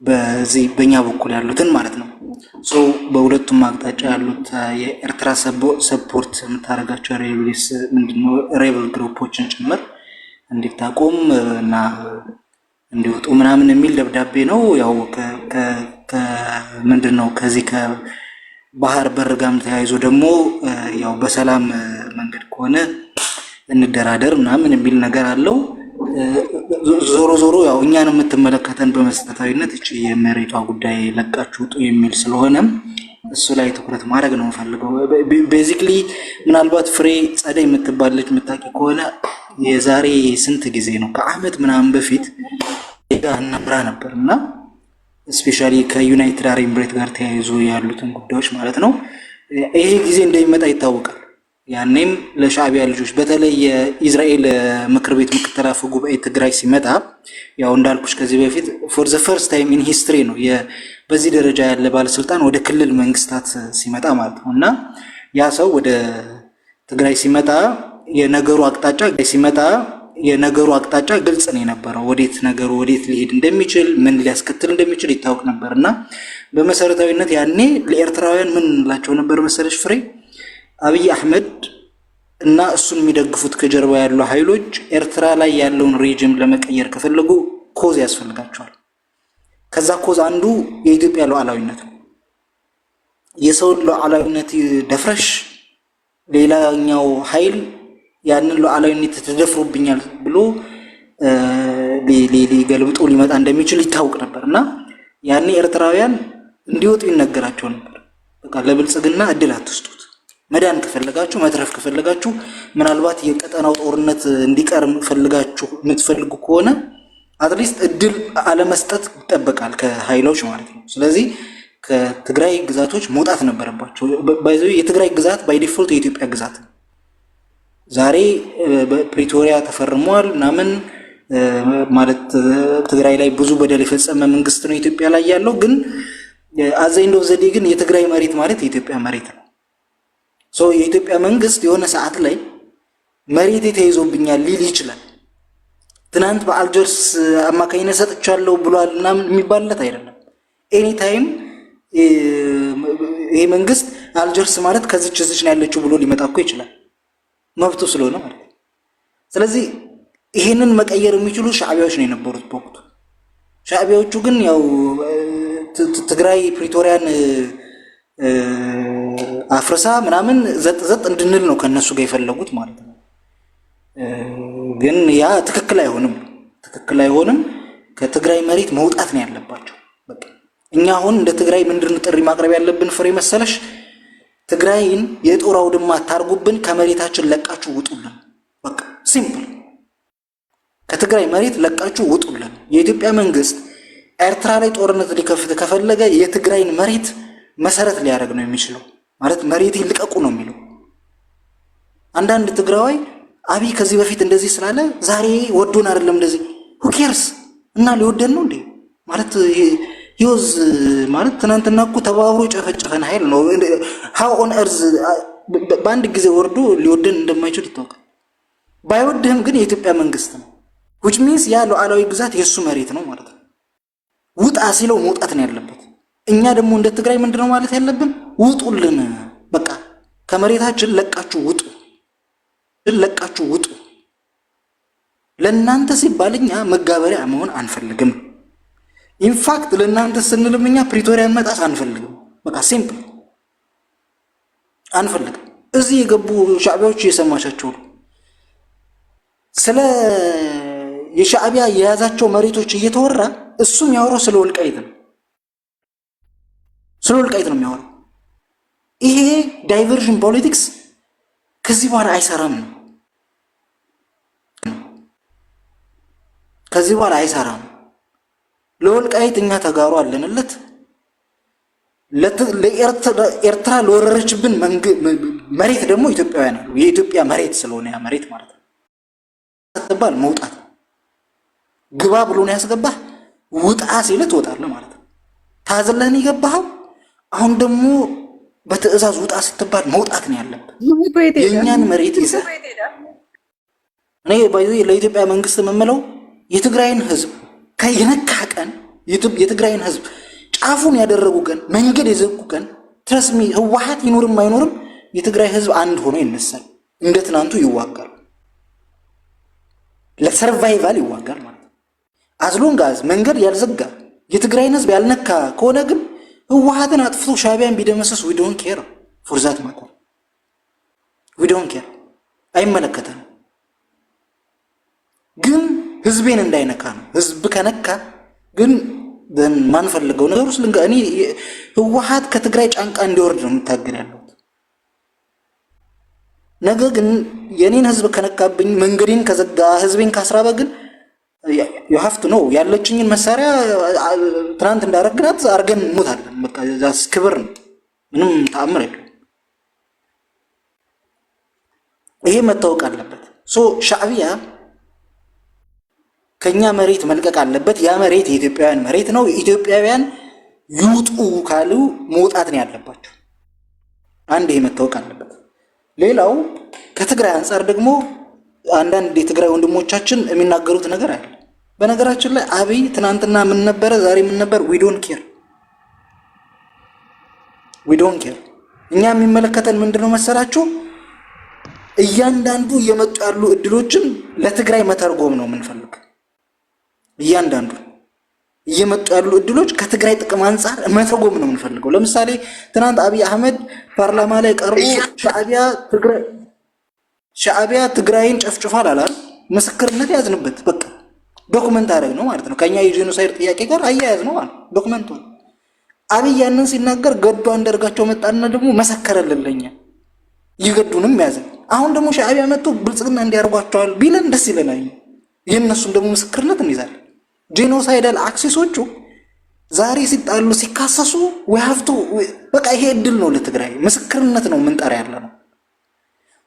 በዚህ በእኛ በኩል ያሉትን ማለት ነው። በሁለቱም አቅጣጫ ያሉት የኤርትራ ሰፖርት የምታደርጋቸው ሬብል ግሩፖችን ጭምር እንዲታቆም እና እንዲወጡ ምናምን የሚል ደብዳቤ ነው። ያው ምንድነው ከዚህ ከባህር በር ጋርም ተያይዞ ደግሞ ያው በሰላም መንገድ ከሆነ እንደራደር ምናምን የሚል ነገር አለው። ዞሮ ያው እኛን የምትመለከተን በመሰረታዊነት እቺ የመሬቷ ጉዳይ ለቃችሁ ውጡ የሚል ስለሆነም እሱ ላይ ትኩረት ማድረግ ነው ፈልገው። ቤዚክሊ ምናልባት ፍሬ ጸደይ የምትባለች የምታውቂ ከሆነ የዛሬ ስንት ጊዜ ነው ከአመት ምናምን በፊት እናምራ ነበርና ስፔሻሊ ከዩናይትድ አረብ ኤምሬት ጋር ተያይዞ ያሉትን ጉዳዮች ማለት ነው። ይሄ ጊዜ እንደሚመጣ ይታወቃል። ያኔም ለሻዕቢያ ልጆች በተለይ የኢዝራኤል ምክር ቤት ምክትል አፈ ጉባኤ ትግራይ ሲመጣ ያው እንዳልኩሽ ከዚህ በፊት ፎር ዘ ፈርስት ታይም ኢን ሂስትሪ ነው በዚህ ደረጃ ያለ ባለስልጣን ወደ ክልል መንግስታት ሲመጣ ማለት ነው። እና ያ ሰው ወደ ትግራይ ሲመጣ የነገሩ አቅጣጫ ግልጽ ነው የነበረው። ወዴት ሊሄድ እንደሚችል ምን ሊያስከትል እንደሚችል ይታወቅ ነበር። እና በመሰረታዊነት ያኔ ለኤርትራውያን ምን እንላቸው ነበር መሰለሽ ፍሬ? አብይ አህመድ እና እሱን የሚደግፉት ከጀርባ ያሉ ኃይሎች ኤርትራ ላይ ያለውን ሬጅም ለመቀየር ከፈለጉ ኮዝ ያስፈልጋቸዋል። ከዛ ኮዝ አንዱ የኢትዮጵያ ሉዓላዊነት ነው። የሰው ሉዓላዊነት ደፍረሽ ሌላኛው ኃይል ያንን ሉዓላዊነት ተደፍሮብኛል ብሎ ሊገልብጦ ሊመጣ እንደሚችል ይታወቅ ነበር። እና ያኔ ኤርትራውያን እንዲወጡ ይነገራቸው ነበር። በቃ ለብልጽግና እድል አትስጡት፣ መዳን ከፈለጋችሁ መትረፍ ከፈለጋችሁ ምናልባት የቀጠናው ጦርነት እንዲቀር የምትፈልጉ ከሆነ አትሊስት እድል አለመስጠት ይጠበቃል ከኃይሎች ማለት ነው። ስለዚህ ከትግራይ ግዛቶች መውጣት ነበረባቸው። የትግራይ ግዛት ባይ ዲፎልት የኢትዮጵያ ግዛት ዛሬ በፕሪቶሪያ ተፈርሟል ምናምን ማለት ትግራይ ላይ ብዙ በደል የፈጸመ መንግስት ነው ኢትዮጵያ ላይ ያለው። ግን አዘይንዶ ዘዴ ግን የትግራይ መሬት ማለት የኢትዮጵያ መሬት ነው። የኢትዮጵያ መንግስት የሆነ ሰዓት ላይ መሬት ተይዞብኛል ሊል ይችላል። ትናንት በአልጀርስ አማካኝነት ሰጥቻለሁ ብሏል ምናምን የሚባልለት አይደለም። ኤኒ ታይም ይሄ መንግስት አልጀርስ ማለት ከዚች ነው ያለችው ብሎ ሊመጣ እኮ ይችላል፣ መብቱ ስለሆነ ማለት ነው። ስለዚህ ይሄንን መቀየር የሚችሉ ሻዕቢያዎች ነው የነበሩት በወቅቱ። ሻዕቢያዎቹ ግን ያው ትግራይ ፕሪቶሪያን አፍርሳ ምናምን ዘጥ እንድንል ነው ከነሱ ጋር የፈለጉት ማለት ነው። ግን ያ ትክክል አይሆንም። ከትግራይ መሬት መውጣት ነው ያለባቸው። በቃ እኛ አሁን እንደ ትግራይ ምንድን ጥሪ ማቅረብ ያለብን ፍሬ መሰለሽ? ትግራይን የጦር አውድማ ታርጉብን፣ ከመሬታችን ለቃችሁ ውጡልን። በቃ ሲምፕል። ከትግራይ መሬት ለቃችሁ ውጡልን። የኢትዮጵያ መንግስት ኤርትራ ላይ ጦርነት ሊከፍት ከፈለገ የትግራይን መሬት መሰረት ሊያደርግ ነው የሚችለው። ማለት መሬት ይልቀቁ ነው የሚለው። አንዳንድ ትግራዋይ አብይ ከዚህ በፊት እንደዚህ ስላለ ዛሬ ወዶን አይደለም እንደዚህ ሁኬርስ እና ሊወደን ነው እንዴ? ማለት ሂውዝ ማለት ትናንትና እኮ ተባብሮ ጨፈጨፈን ኃይል ነው። ሃው ኦን እርዝ በአንድ ጊዜ ወርዶ ሊወደን እንደማይችል ይታወቃል። ባይወድህም ግን የኢትዮጵያ መንግስት ነው which means ያ ሉዓላዊ ግዛት የሱ መሬት ነው ማለት ነው። ውጣ ሲለው መውጣት ነው ያለበት። እኛ ደግሞ እንደ ትግራይ ምንድነው ማለት ያለብን? ውጡልን፣ በቃ ከመሬታችን ለቃችሁ ውጡ። ለእናንተ ሲባል እኛ መጋበሪያ መሆን አንፈልግም። ኢንፋክት ለእናንተ ስንልም እኛ ፕሪቶሪያን መጣስ አንፈልግም። በቃ ሲምፕል አንፈልግም። እዚህ የገቡ ሻዕቢያዎች እየሰማቻቸው ነው። ስለ የሻዕቢያ የያዛቸው መሬቶች እየተወራ እሱም ያወራው ስለ ወልቃይት ነው። ነው የሚያወራው። ይሄ ዳይቨርዥን ፖለቲክስ ከዚህ በኋላ አይሰራም ነው። ከዚህ በኋላ አይሰራም። ለወልቃይት እኛ ተጋሩ አለንለት። ለኤርትራ ለወረረችብን መሬት ደግሞ ኢትዮጵያውያን አሉ። የኢትዮጵያ መሬት ስለሆነ ያ መሬት ማለት ነው። ተባል መውጣት ግባ ብሎ ነው ያስገባህ። ውጣ ሲል ትወጣለህ ማለት ነው። ታዘለህን ይገባህ። አሁን ደግሞ በትዕዛዝ ውጣ ስትባል መውጣት ነው ያለበት። የእኛን መሬት ይዘህ እኔ ለኢትዮጵያ መንግስት የምምለው የትግራይን ህዝብ የነካ ቀን የትግራይን ህዝብ ጫፉን ያደረጉ ቀን መንገድ የዘጉ ቀን ትረስሚ ህወሓት ይኖርም አይኖርም የትግራይ ህዝብ አንድ ሆኖ ይነሳል። እንደ ትናንቱ ይዋጋል። ለሰርቫይቫል ይዋጋል ማለት ነው። አዝሎንጋዝ መንገድ ያልዘጋ የትግራይን ህዝብ ያልነካ ከሆነ ግን ህወሓትን አጥፍቶ ሻዕቢያን ቢደመሰስ we don't care for that matter we don't care አይመለከተንም። ግን ህዝቤን እንዳይነካ ነው። ህዝብ ከነካ ግን ማንፈልገው ነገር ውስጥ እኔ ህወሓት ከትግራይ ጫንቃ እንዲወርድ ነው የምታገል ያለው። ነገ ግን የኔን ህዝብ ከነካብኝ መንገዴን ከዘጋ ህዝቤን ካስራበ ግን you have to know ያለችኝን መሳሪያ ትናንት እንዳረግናት አርገን እንሞታለን። በቃ ዛስ ክብር ነው፣ ምንም ተአምር የለም። ይሄ መታወቅ አለበት። ሻዕቢያ ከኛ መሬት መልቀቅ አለበት። ያ መሬት የኢትዮጵያውያን መሬት ነው። ኢትዮጵያውያን ይውጡ ካሉ መውጣት ነው ያለባቸው። አንድ ይሄ መታወቅ አለበት። ሌላው ከትግራይ አንጻር ደግሞ አንዳንድ የትግራይ ወንድሞቻችን የሚናገሩት ነገር አለ። በነገራችን ላይ አብይ ትናንትና ምን ነበረ፣ ዛሬ ምን ነበር? ዊ ዶንት ኬር። እኛ የሚመለከተን ምንድነው መሰላችሁ? እያንዳንዱ እየመጡ ያሉ እድሎችን ለትግራይ መተርጎም ነው የምንፈልግ። እያንዳንዱ እየመጡ ያሉ እድሎች ከትግራይ ጥቅም አንጻር መተርጎም ነው የምንፈልገው። ለምሳሌ ትናንት አብይ አህመድ ፓርላማ ላይ ቀርቦ ሻዕቢያ ትግራይን ጨፍጭፏል አላል። ምስክርነት ያዝንበት፣ በቃ ዶክመንት አደረግ ነው ማለት ነው። ከኛ የጄኖሳይድ ጥያቄ ጋር አያያዝ ነው ማለት ዶክመንቱ። አብይ ያንን ሲናገር ገዱ አንዳርጋቸው መጣና ደግሞ መሰከረልን ለኛ፣ ይገዱንም ያዘ። አሁን ደግሞ ሻዕቢያ መጥቶ ብልጽግና እንዲያርጓቸዋል ቢለን ደስ ይለናል። የእነሱን ደግሞ ምስክርነት እንይዛለን። ጄኖሳይዳል አክሴሶቹ ዛሬ ሲጣሉ ሲካሰሱ ወያፍቱ በቃ ይሄ እድል ነው ለትግራይ ምስክርነት ነው ምንጠራ ያለ ነው።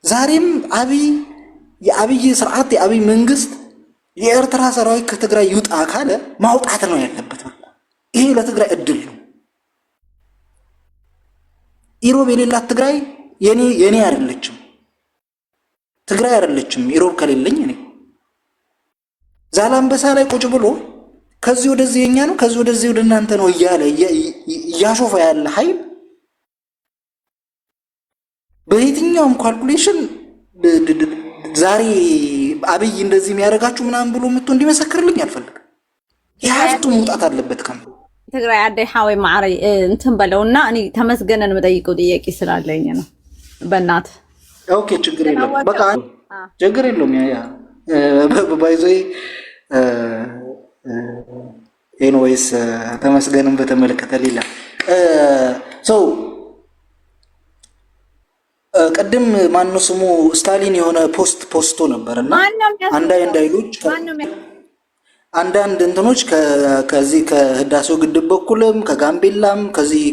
ዛሬም የአብይ ስርዓት የአብይ መንግስት የኤርትራ ሰራዊት ከትግራይ ይውጣ ካለ ማውጣት ነው ያለበት። በቃ ይሄ ለትግራይ እድል ነው። ኢሮብ የሌላት ትግራይ የኔ አይደለችም፣ ትግራይ አይደለችም ኢሮብ ከሌለኝ እኔ። ዛላምበሳ ላይ ቁጭ ብሎ ከዚህ ወደዚህ የኛ ነው ከዚህ ወደዚህ ወደ እናንተ ነው እያለ እያሾፈ ያለ ኃይል በየትኛውም ካልኩሌሽን ዛሬ አብይ እንደዚህ የሚያደርጋችሁ ምናምን ብሎ መጥቶ እንዲመሰክርልኝ አልፈልግም። ያፍቱ መውጣት አለበት። ትግራይ አደይ ሐወይ ማዕረይ እንትን በለውና እኔ ተመስገነን መጠይቀው ጥያቄ ስላለኝ ነው። በእናት ኦኬ፣ ችግር የለውም በቃ ችግር የለውም። ያ ባይዞይ ኤንዌይስ ተመስገንን በተመለከተ ሌላ ሰው ቅድም ማነው ስሙ ስታሊን የሆነ ፖስቶ ነበርና አንዳንድ እንትኖች ከዚህ ከህዳሴው ግድብ በኩልም ከጋምቤላም ከዚህ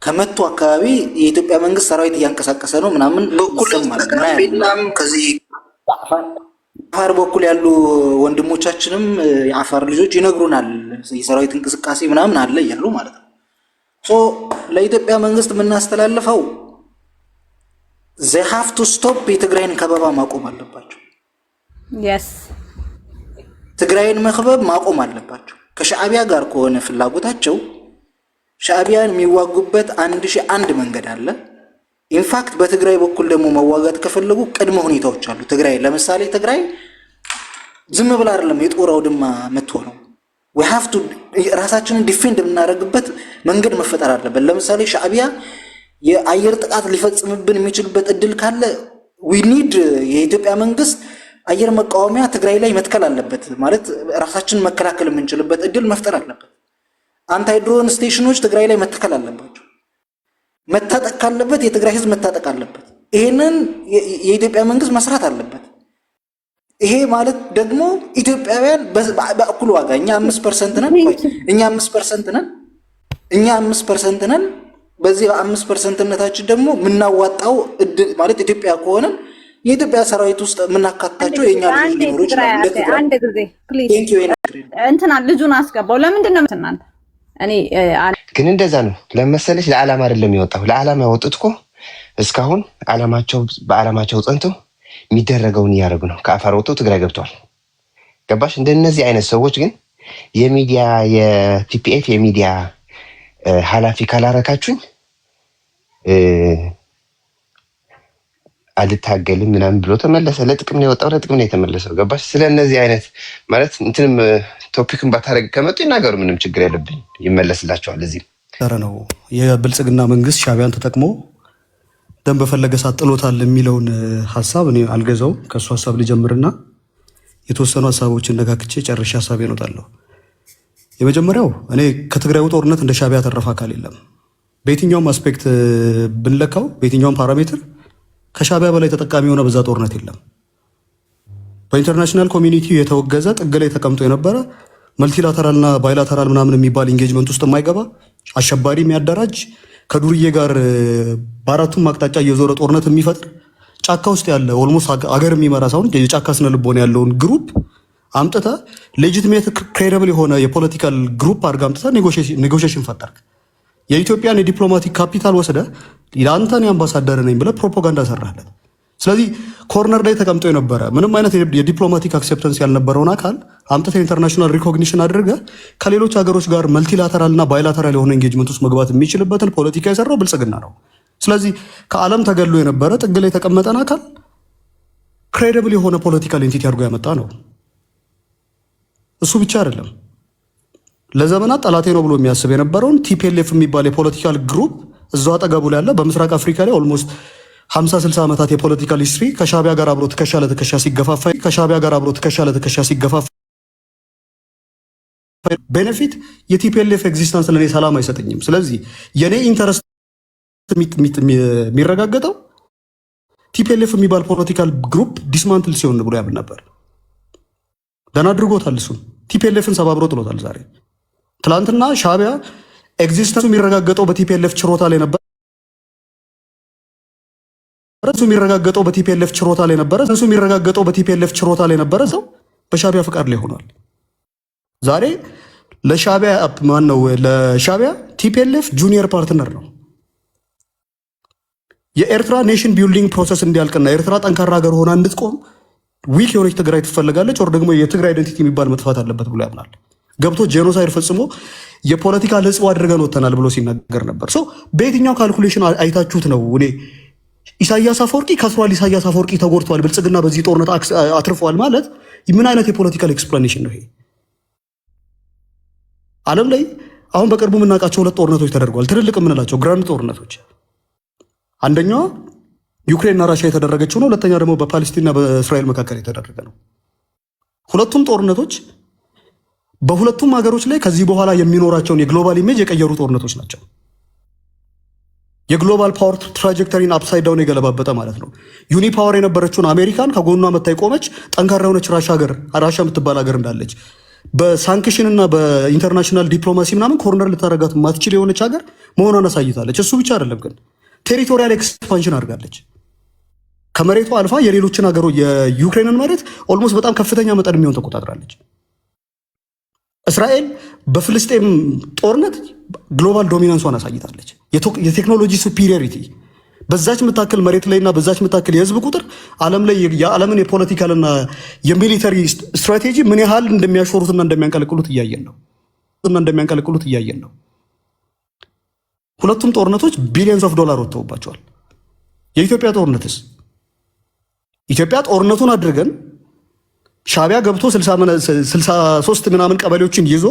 ከመቱ አካባቢ የኢትዮጵያ መንግስት ሰራዊት እያንቀሳቀሰ ነው ምናምን በኩልም ማለት ነው። ጋምቤላም ከዚህ አፋር በኩል ያሉ ወንድሞቻችንም የአፋር ልጆች ይነግሩናል የሰራዊት እንቅስቃሴ ምናምን አለ እያሉ ማለት ነው። ለኢትዮጵያ መንግስት የምናስተላልፈው they have to stop የትግራይን ከበባ ማቆም አለባቸው። yes ትግራይን መክበብ ማቆም አለባቸው። ከሻዕቢያ ጋር ከሆነ ፍላጎታቸው ሻዕቢያን የሚዋጉበት 1001 መንገድ አለ። ኢንፋክት በትግራይ በኩል ደግሞ መዋጋት ከፈለጉ ቅድመ ሁኔታዎች አሉ። ትግራይ ለምሳሌ ትግራይ ዝም ብላ አይደለም የጦር አውድማ የምትሆነው። we have to ራሳችንን ዲፌንድ የምናደርግበት መንገድ መፈጠር አለበት። ለምሳሌ ሻዕቢያ የአየር ጥቃት ሊፈጽምብን የሚችልበት እድል ካለ we need የኢትዮጵያ መንግስት አየር መቃወሚያ ትግራይ ላይ መትከል አለበት። ማለት ራሳችንን መከላከል የምንችልበት እድል መፍጠር አለበት። አንታይ ድሮን ስቴሽኖች ትግራይ ላይ መተከል አለባቸው። መታጠቅ ካለበት የትግራይ ህዝብ መታጠቅ አለበት። ይሄንን የኢትዮጵያ መንግስት መስራት አለበት። ይሄ ማለት ደግሞ ኢትዮጵያውያን በእኩል ዋጋ እኛ 5% ነን። እኛ 5% ነን። በዚህ 5%ነታችን ደግሞ ምናዋጣው ማለት ኢትዮጵያ ከሆነ የኢትዮጵያ ሰራዊት ውስጥ ምናካታቸው የኛ ልጅ ሊኖሩ ይችላል። አንድ ጊዜ ፕሊዝ እንትና ልጁን አስገባው። ለምንድን ነው እናንተ እኔ ግን እንደዛ ነው ለመሰለሽ ለዓላማ አይደለም የወጣው። ለዓላማ ያወጡት እኮ እስካሁን በዓላማቸው ጸንተው የሚደረገውን እያደረጉ ነው። ከአፋር ወጥተው ትግራይ ገብተዋል። ገባሽ? እንደነዚህ አይነት ሰዎች ግን የሚዲያ የቲፒኤፍ የሚዲያ ኃላፊ ካላረካችሁኝ አልታገልም ምናምን ብሎ ተመለሰ። ለጥቅም ነው የወጣው፣ ለጥቅም ነው የተመለሰው። ገባሽ? ስለነዚህ አይነት ማለት እንትንም ቶፒክን ባታረግ ከመጡ ይናገሩ፣ ምንም ችግር የለብኝ፣ ይመለስላቸዋል። እዚህ ነው የብልጽግና መንግስት ሻዕቢያን ተጠቅሞ ደም በፈለገ ሰዓት ጥሎታል የሚለውን ሀሳብ እኔ አልገዛውም። ከእሱ ሀሳብ ልጀምርና የተወሰኑ ሀሳቦችን ነካክቼ ጨርሼ ሀሳብ እወጣለሁ። የመጀመሪያው እኔ ከትግራዩ ጦርነት እንደ ሻዕቢያ ያተረፈ አካል የለም። በየትኛውም አስፔክት ብንለካው፣ በየትኛውም ፓራሜትር ከሻዕቢያ በላይ ተጠቃሚ የሆነ በዛ ጦርነት የለም። በኢንተርናሽናል ኮሚኒቲ የተወገዘ ጥግ ላይ ተቀምጦ የነበረ መልቲላተራልና ባይላተራል ምናምን የሚባል ኢንጌጅመንት ውስጥ የማይገባ አሸባሪ የሚያደራጅ ከዱርዬ ጋር በአራቱም አቅጣጫ እየዞረ ጦርነት የሚፈጥር ጫካ ውስጥ ያለ ኦልሞስት አገር የሚመራ ሳይሆን የጫካ ስነ ልቦና ያለውን ግሩፕ አምጥተ ሌጂቲሜት ክሬዲብል የሆነ የፖለቲካል ግሩፕ አድርጋ አምጥተ ኔጎሽዬሽን ፈጠርክ። የኢትዮጵያን የዲፕሎማቲክ ካፒታል ወስደ ለአንተን አምባሳደር ነኝ ብለህ ፕሮፓጋንዳ ሰራለት። ስለዚህ ኮርነር ላይ ተቀምጦ የነበረ ምንም አይነት የዲፕሎማቲክ አክሴፕተንስ ያልነበረውን አካል አምጥተ ኢንተርናሽናል ሪኮግኒሽን አድርገ ከሌሎች ሀገሮች ጋር መልቲላተራል እና ባይላተራል የሆነ ኤንጌጅመንት ውስጥ መግባት የሚችልበትን ፖለቲካ የሰራው ብልጽግና ነው። ስለዚህ ከዓለም ተገሎ የነበረ ጥግ ላይ የተቀመጠን አካል ክሬዲብል የሆነ ፖለቲካል ኤንቲቲ አድርጎ ያመጣ ነው። እሱ ብቻ አይደለም። ለዘመናት ጠላቴ ነው ብሎ የሚያስብ የነበረውን ቲፒኤልኤፍ የሚባል የፖለቲካል ግሩፕ እዛው አጠገቡ ላይ ያለ በምስራቅ አፍሪካ ላይ ኦልሞስት 50-60 ዓመታት የፖለቲካል ሂስትሪ ከሻቢያ ጋር አብሮ ትከሻ ለትከሻ ሲገፋፋ ቤኔፊት የቲፒኤልኤፍ ኤግዚስተንስ ለኔ ሰላም አይሰጠኝም። ስለዚህ የኔ ኢንተረስት የሚረጋገጠው ቲፒኤልኤፍ የሚባል ፖለቲካል ግሩፕ ዲስማንትል ሲሆን ብሎ ያምን ነበር። ደህና አድርጎታል። እሱም ቲፒኤልኤፍን ሰባብሮ ጥሎታል። ዛሬ ትላንትና ሻቢያ ኤግዚስተንሱ የሚረጋገጠው በቲፒኤልኤፍ ችሮታ ላይ ነበር። የሚረጋገጠው በቲፒኤልኤፍ ችሮታ ላይ ነበረ። ሰው በሻቢያ ፍቃድ ላይ ሆኗል። ዛሬ ለሻቢያ ቲፒኤልኤፍ ጁኒየር ፓርትነር ነው። የኤርትራ ኔሽን ቢልዲንግ ፕሮሰስ እንዲያልቅና ኤርትራ ጠንካራ ሀገር ሆና እንድትቆም ዊክ የሆነች ትግራይ ትፈልጋለች። ወር ደግሞ የትግራይ አይደንቲቲ የሚባል መጥፋት አለበት ብሎ ያምናል። ገብቶ ጄኖሳይድ ፈጽሞ የፖለቲካ ለጽዋ አድርገን ወተናል ብሎ ሲናገር ነበር። በየትኛው ካልኩሌሽን አይታችሁት ነው? እኔ ኢሳያስ አፈወርቂ ከስሯል፣ ኢሳያስ አፈወርቂ ተጎድቷል፣ ብልጽግና በዚህ ጦርነት አትርፏል ማለት ምን አይነት የፖለቲካል ኤክስፕላኔሽን ነው ይሄ? ዓለም ላይ አሁን በቅርቡ የምናውቃቸው 2 ጦርነቶች ተደርገዋል። ትልልቅ የምንላቸው ግራንድ ጦርነቶች፣ አንደኛዋ ዩክሬንና ራሽያ የተደረገችው ነው። ሁለተኛ ደግሞ በፓለስቲንና በእስራኤል መካከል የተደረገ ነው። ሁለቱም ጦርነቶች በሁለቱም ሀገሮች ላይ ከዚህ በኋላ የሚኖራቸውን የግሎባል ኢሜጅ የቀየሩ ጦርነቶች ናቸው። የግሎባል ፓወር ትራጀክተሪን አፕሳይድ ዳውን የገለባበጠ ማለት ነው። ዩኒ ፓወር የነበረችውን አሜሪካን ከጎኗ መታ የቆመች ጠንካራ የሆነች ራሻ የምትባል ሀገር እንዳለች በሳንክሽን እና በኢንተርናሽናል ዲፕሎማሲ ምናምን ኮርነር ልታረጋት ማትችል የሆነች ሀገር መሆኗን አሳይታለች። እሱ ብቻ አይደለም ግን ቴሪቶሪያል ኤክስፓንሽን አድርጋለች። ከመሬቷ አልፋ የሌሎችን ሀገሮች የዩክሬንን መሬት ኦልሞስት በጣም ከፍተኛ መጠን የሚሆን ተቆጣጥራለች። እስራኤል በፍልስጤም ጦርነት ግሎባል ዶሚናንሷን አሳይታለች። የቴክኖሎጂ ሱፒሪዮሪቲ በዛች መታከል መሬት ላይና በዛች መታከል የህዝብ ቁጥር ዓለም ላይ የዓለምን የፖለቲካልና የሚሊተሪ ስትራቴጂ ምን ያህል እንደሚያሾሩትና እንደሚያንቀለቅሉት እያየን ነው። ሁለቱም ጦርነቶች ቢሊየንስ ኦፍ ዶላር ወጥተውባቸዋል። የኢትዮጵያ ጦርነትስ ኢትዮጵያ ጦርነቱን አድርገን ሻቢያ ገብቶ 63 ምናምን ቀበሌዎችን ይዞ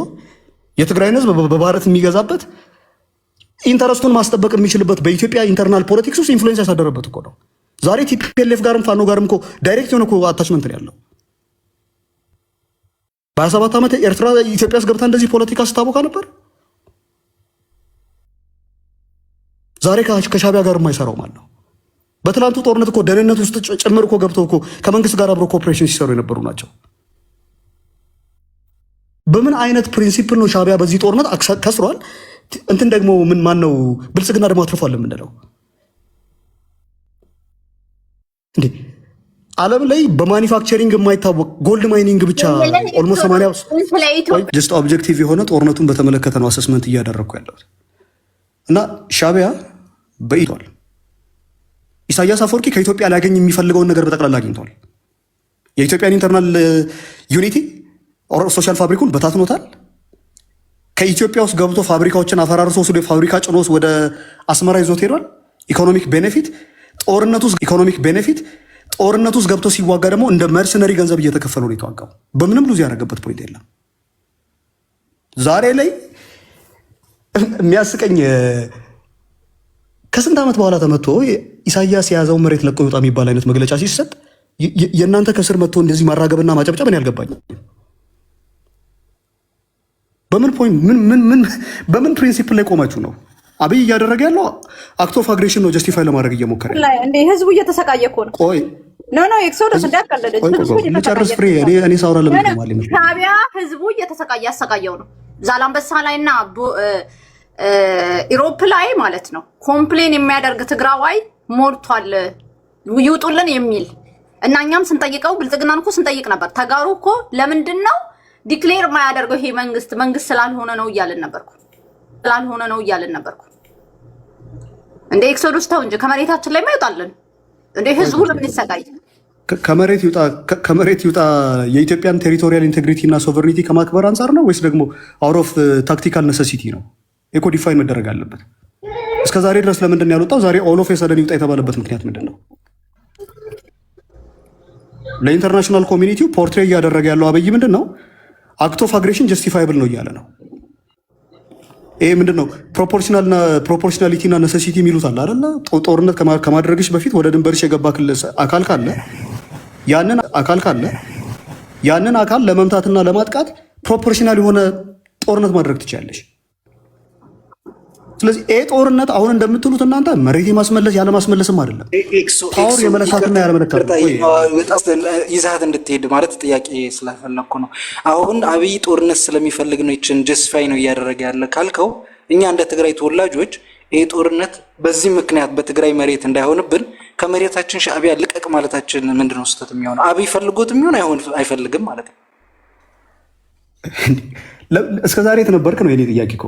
የትግራይን ህዝብ በባህረት የሚገዛበት ኢንተረስቱን ማስጠበቅ የሚችልበት በኢትዮጵያ ኢንተርናል ፖለቲክስ ውስጥ ኢንፍሉዌንስ ያሳደረበት እኮ ነው። ዛሬ ቲፒኤልኤፍ ጋርም ፋኖ ጋርም እኮ ዳይሬክት የሆነ እኮ አታችመንት ነው ያለው። በ27 ዓመት ኤርትራ ኢትዮጵያ ውስጥ ገብታ እንደዚህ ፖለቲካ ስታቦካ ነበር። ዛሬ ከሻቢያ ጋር የማይሰራው ማለት ነው። በትላንቱ ጦርነት እኮ ደህንነት ውስጥ ጭምር እኮ ገብተው እኮ ከመንግስት ጋር አብሮ ኮኦፕሬሽን ሲሰሩ የነበሩ ናቸው። በምን አይነት ፕሪንሲፕል ነው ሻቢያ በዚህ ጦርነት ከስሯል? እንትን ደግሞ ማን ነው ብልጽግና ደግሞ አትርፏል የምንለው እንዴ? ዓለም ላይ በማኒፋክቸሪንግ የማይታወቅ ጎልድ ማይኒንግ ብቻ ኦልሞስት 80 ጀስት ኦብጀክቲቭ የሆነ ጦርነቱን በተመለከተ ነው አሰስመንት እያደረግኩ ያለሁት እና ሻቢያ በኢቷል። ኢሳያስ አፈወርቂ ከኢትዮጵያ ሊያገኝ የሚፈልገውን ነገር በጠቅላላ አግኝቷል። የኢትዮጵያን ኢንተርናል ዩኒቲ ሶሻል ፋብሪኩን በታትኖታል። ከኢትዮጵያ ውስጥ ገብቶ ፋብሪካዎችን አፈራርሶ ወደ ፋብሪካ ጭኖስ ወደ አስመራ ይዞት ሄዷል። ኢኮኖሚክ ቤኔፊት ጦርነቱ ውስጥ ገብቶ ሲዋጋ ደግሞ እንደ መርሰነሪ ገንዘብ እየተከፈሉ ነው የተዋጋው። በምንም ሉዝ ያደረገበት ፖይንት የለም። ዛሬ ላይ የሚያስቀኝ ከስንት ዓመት በኋላ ተመቶ ኢሳያስ የያዘውን መሬት ለቆ ይወጣ የሚባል አይነት መግለጫ ሲሰጥ የእናንተ ከስር መጥቶ እንደዚህ ማራገብና ማጨብጨብ እኔ ያልገባኝ። በምን ፕሪንሲፕል ላይ ቆማችሁ ነው? አብይ እያደረገ ያለው አክት ኦፍ አግሬሽን ነው ጀስቲፋይ ለማድረግ እየሞከረ እንዴ? ህዝቡ እየተሰቃየ እኮ ነው። ቆይ ኖ ኤክሶደስ እንዳቀለደች ልጨርስ ፍሬ እኔ ሳውራ ለምን ሻቢያ ህዝቡ እየተሰቃየ ያሰቃየው ነው። ዛላምበሳ ላይና ኢሮፕ ላይ ማለት ነው ኮምፕሌን የሚያደርግ ትግራዋይ ሞልቷል። ይውጡልን የሚል እና እኛም ስንጠይቀው ብልጽግናን እኮ ስንጠይቅ ነበር። ተጋሩ እኮ ለምንድን ነው ዲክሌር ማያደርገው ይሄ መንግስት ስላልሆነ ነው እያልን ነበርኩ። እንደ ኤክሶዱስ ተው እንጂ ከመሬታችን ላይ ማይወጣልን እንደ ህዝቡ ለምን ይሰቃይ? ከመሬት ይውጣ የኢትዮጵያን ቴሪቶሪያል ኢንቴግሪቲ እና ሶቨርኒቲ ከማክበር አንጻር ነው ወይስ ደግሞ አውት ኦፍ ታክቲካል ኔሴሲቲ ነው? ኢኮ ዲፋይን መደረግ አለበት። እስከ ዛሬ ድረስ ለምንድን ነው ያልወጣው? ዛሬ ኦል ኦፍ ሰደን ይውጣ የተባለበት ምክንያት ምንድን ነው? ለኢንተርናሽናል ኮሚኒቲው ፖርትሬ እያደረገ ያለው አብይ ምንድን ነው? አክት ኦፍ አግሬሽን ጀስቲፋይብል ነው እያለ ነው። ይሄ ምንድን ነው? ፕሮፖርሽናሊቲ እና ኔሴሲቲ የሚሉት አለ አይደለ? ጦርነት ከማድረግሽ በፊት ወደ ድንበርሽ የገባ አካል ካለ ያንን አካል ለመምታትና ለማጥቃት ፕሮፖርሽናል የሆነ ጦርነት ማድረግ ትችላለሽ። ስለዚህ ይሄ ጦርነት አሁን እንደምትሉት እናንተ መሬት የማስመለስ ያለማስመለስም አይደለም፣ ፓወር የመለካትና ያለመለካት ይዛት እንድትሄድ ማለት ጥያቄ ስለፈለኩ ነው። አሁን አብይ ጦርነት ስለሚፈልግ ነው ይችን ጀስቲፋይ ነው እያደረገ ያለ ካልከው፣ እኛ እንደ ትግራይ ተወላጆች ይሄ ጦርነት በዚህ ምክንያት በትግራይ መሬት እንዳይሆንብን ከመሬታችን ሻዕቢያ ልቀቅ ማለታችን ምንድነው ስህተት የሚሆነው? አብይ ፈልጎት የሚሆን አይፈልግም ማለት ነው። እስከዛሬ የተነበርክ ነው የኔ ጥያቄ እኮ።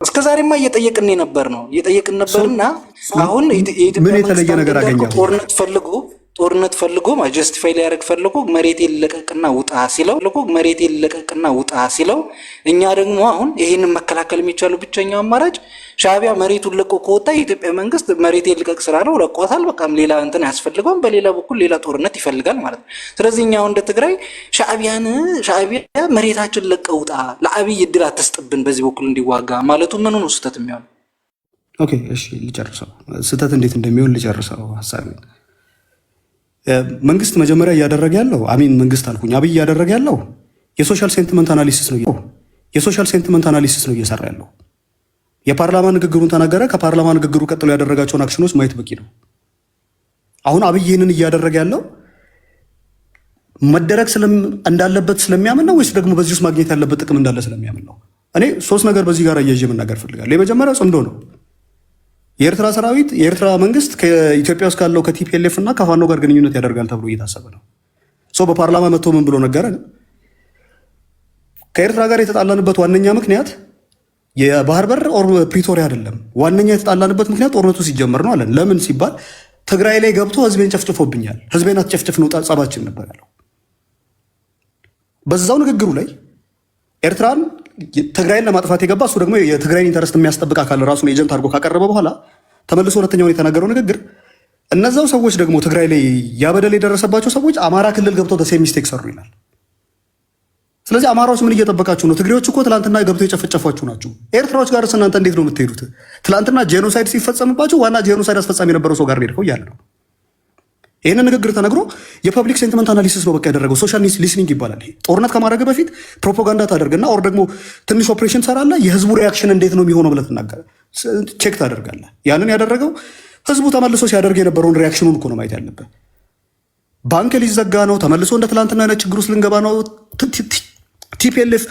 እስከ ዛሬማ እየጠየቅን ነበርና አሁን ምን የተለየ ነገር አገኘ? ጦርነት ፈልጎ ጀስቲፋይ ሊያደርግ ፈልጎ መሬቴን ልቀቅና ውጣ ሲለው እኛ ደግሞ አሁን ይሄንን መከላከል የሚቻለው ብቸኛው አማራጭ ሻዕቢያ መሬቱን ለቆ ከወጣ የኢትዮጵያ መንግስት መሬቴን ልቀቅ ስላለው ለቆታል፣ በቃም ሌላ እንትን አያስፈልገውም። በሌላ በኩል ሌላ ጦርነት ይፈልጋል ማለት ነው። ስለዚህ እኛ እንደ ትግራይ ሻዕቢያ መሬታችን ለቀው ውጣ፣ ለአብይ እድል አትስጥብን በዚህ በኩል እንዲዋጋ ማለቱ ምን ነው ስህተት የሚሆነው? ኦኬ እሺ ልጨርሰው። ስህተት እንዴት እንደሚሆን ልጨርሰው ሐሳቤን። መንግስት መጀመሪያ እያደረገ ያለው መንግስት አልኩኝ አብይ እያደረገ ያለው የሶሻል ሴንቲመንት አናሊሲስ ነው እየሰራ ያለው። የፓርላማ ንግግሩን ተናገረ። ከፓርላማ ንግግሩ ቀጥሎ ያደረጋቸውን አክሽኖች ማየት በቂ ነው። አሁን አብይ ይህንን እያደረገ ያለው መደረግ እንዳለበት ስለሚያምን ነው ወይስ ደግሞ በዚህ ውስጥ ማግኘት ያለበት ጥቅም እንዳለ ስለሚያምን ነው? እኔ ሶስት ነገር በዚህ ጋር እያዥ መናገር ፈልጋለሁ። የመጀመሪያው ጽምዶ ነው። የኤርትራ ሰራዊት የኤርትራ መንግስት ከኢትዮጵያ ውስጥ ካለው ከቲፒኤልኤፍ እና ከፋኖ ጋር ግንኙነት ያደርጋል ተብሎ እየታሰበ ነው። በፓርላማ መጥቶ ምን ብሎ ነገረ? ከኤርትራ ጋር የተጣላንበት ዋነኛ ምክንያት የባህር በር ፕሪቶሪያ አይደለም። ዋነኛ የተጣላንበት ምክንያት ጦርነቱ ሲጀመር ነው አለን። ለምን ሲባል ትግራይ ላይ ገብቶ ህዝቤን ጨፍጭፎብኛል፣ ህዝቤን አትጨፍጭፍ ነው ጸባችን ነበር ያለው። በዛው ንግግሩ ላይ ኤርትራን ትግራይን ለማጥፋት የገባ እሱ ደግሞ የትግራይን ኢንተረስት የሚያስጠብቅ አካል ራሱን ኤጀንት አድርጎ ካቀረበ በኋላ ተመልሶ ሁለተኛውን የተናገረው ንግግር እነዛው ሰዎች ደግሞ ትግራይ ላይ ያበደል የደረሰባቸው ሰዎች አማራ ክልል ገብተው ሴም ሚስቴክ ሰሩ ይላል። ስለዚህ አማራዎች ምን እየጠበቃችሁ ነው? ትግሬዎች እኮ ትላንትና ገብተው የጨፈጨፏችሁ ናችሁ። ኤርትራዎች ጋር እናንተ እንዴት ነው የምትሄዱት? ትላንትና ጄኖሳይድ ሲፈጸምባቸው ዋና ጄኖሳይድ አስፈጻሚ የነበረው ሰው ጋር ሄድከው እያለ ነው። ይህንን ንግግር ተነግሮ የፐብሊክ ሴንቲመንት አናሊሲስ ነው በቃ ያደረገው። ሶሻል ሊስኒንግ ይባላል። ይሄ ጦርነት ከማድረግ በፊት ፕሮፓጋንዳ ታደርግና ኦር ደግሞ ትንሽ ኦፕሬሽን ሰራለ። የህዝቡ ሪያክሽን እንዴት ነው የሚሆነው ብለህ ትናገር ቼክ ታደርጋለህ። ያንን ያደረገው ህዝቡ ተመልሶ ሲያደርግ የነበረውን ሪያክሽኑን እኮ ነው ማየት ያለብህ። ባንክ ሊዘጋ ነው፣ ተመልሶ እንደ ትላንትና አይነት ችግር ውስጥ ልንገባ ነው፣ ቲፒኤልኤፍ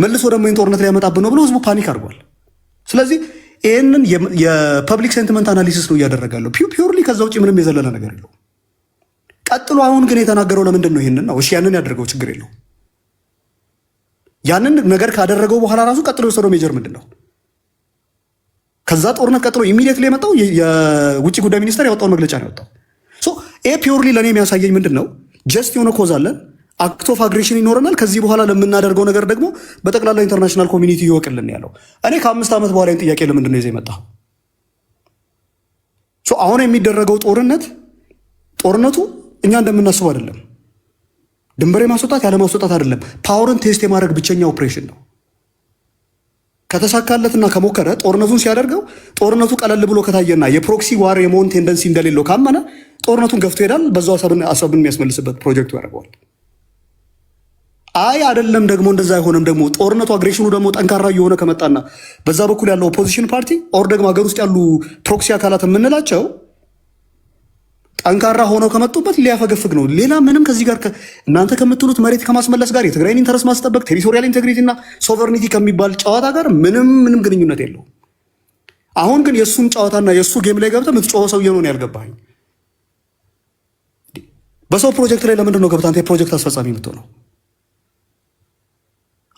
መልሶ ደግሞ ጦርነት ሊያመጣብን ነው ብሎ ህዝቡ ፓኒክ አድርጓል። ስለዚህ ይህንን የፐብሊክ ሴንቲመንት አናሊሲስ ነው እያደረጋለሁ ፒውርሊ። ከዛ ውጭ ምንም የዘለለ ነገር የለውም። ቀጥሎ አሁን ግን የተናገረው ለምንድን ነው? ይህንን ነው። እሺ ያንን ያደርገው ችግር የለው። ያንን ነገር ካደረገው በኋላ ራሱ ቀጥሎ የወሰደው ሜጀር ምንድን ነው? ከዛ ጦርነት ቀጥሎ ኢሚዲየትሊ የመጣው የውጭ ጉዳይ ሚኒስቴር ያወጣውን መግለጫ ነው ያወጣው። ይሄ ፒውርሊ ለእኔ የሚያሳየኝ ምንድን ነው? ጀስት የሆነ ኮዝ አለን፣ አክት ኦፍ አግሬሽን ይኖረናል። ከዚህ በኋላ ለምናደርገው ነገር ደግሞ በጠቅላላ ኢንተርናሽናል ኮሚኒቲ ይወቅልን ያለው። እኔ ከ5 ዓመት በኋላ ጥያቄ ለምንድን ነው ይዘህ የመጣው? አሁን የሚደረገው ጦርነቱ እኛ እንደምናስበው አይደለም። ድንበር የማስወጣት ያለ ማስወጣት አይደለም። ፓወርን ቴስት የማድረግ ብቸኛ ኦፕሬሽን ነው። ከተሳካለትና ከሞከረ ጦርነቱን ሲያደርገው ጦርነቱ ቀለል ብሎ ከታየና የፕሮክሲ ዋር የመሆን ቴንደንሲ እንደሌለው ካመነ ጦርነቱን ገፍቶ ይሄዳል። በዛው አሰብን የሚያስመልስበት ፕሮጀክቱ ያደርገዋል። አይ አይደለም ደግሞ እንደዛ አይሆንም። ደግሞ ጦርነቱ አግሬሽኑ ደግሞ ጠንካራ እየሆነ ከመጣና በዛ በኩል ያለው ኦፖዚሽን ፓርቲ ኦር ደግሞ ሀገር ውስጥ ያሉ ፕሮክሲ አካላት የምንላቸው ጠንካራ ሆነው ከመጡበት ሊያፈገፍግ ነው። ሌላ ምንም ከዚህ ጋር እናንተ ከምትሉት መሬት ከማስመለስ ጋር የትግራይን ኢንተረስት ማስጠበቅ ቴሪቶሪያል ኢንቴግሪቲ እና ሶቨርኒቲ ከሚባል ጨዋታ ጋር ምንም ግንኙነት የለውም። አሁን ግን የእሱን ጨዋታና የእሱ ጌም ላይ ገብተህ የምትጮኸው ሰውዬ ነው ያልገባኝ። በሰው ፕሮጀክት ላይ ለምንድን ነው ገብተህ አንተ የፕሮጀክት አስፈጻሚ የምትሆነው?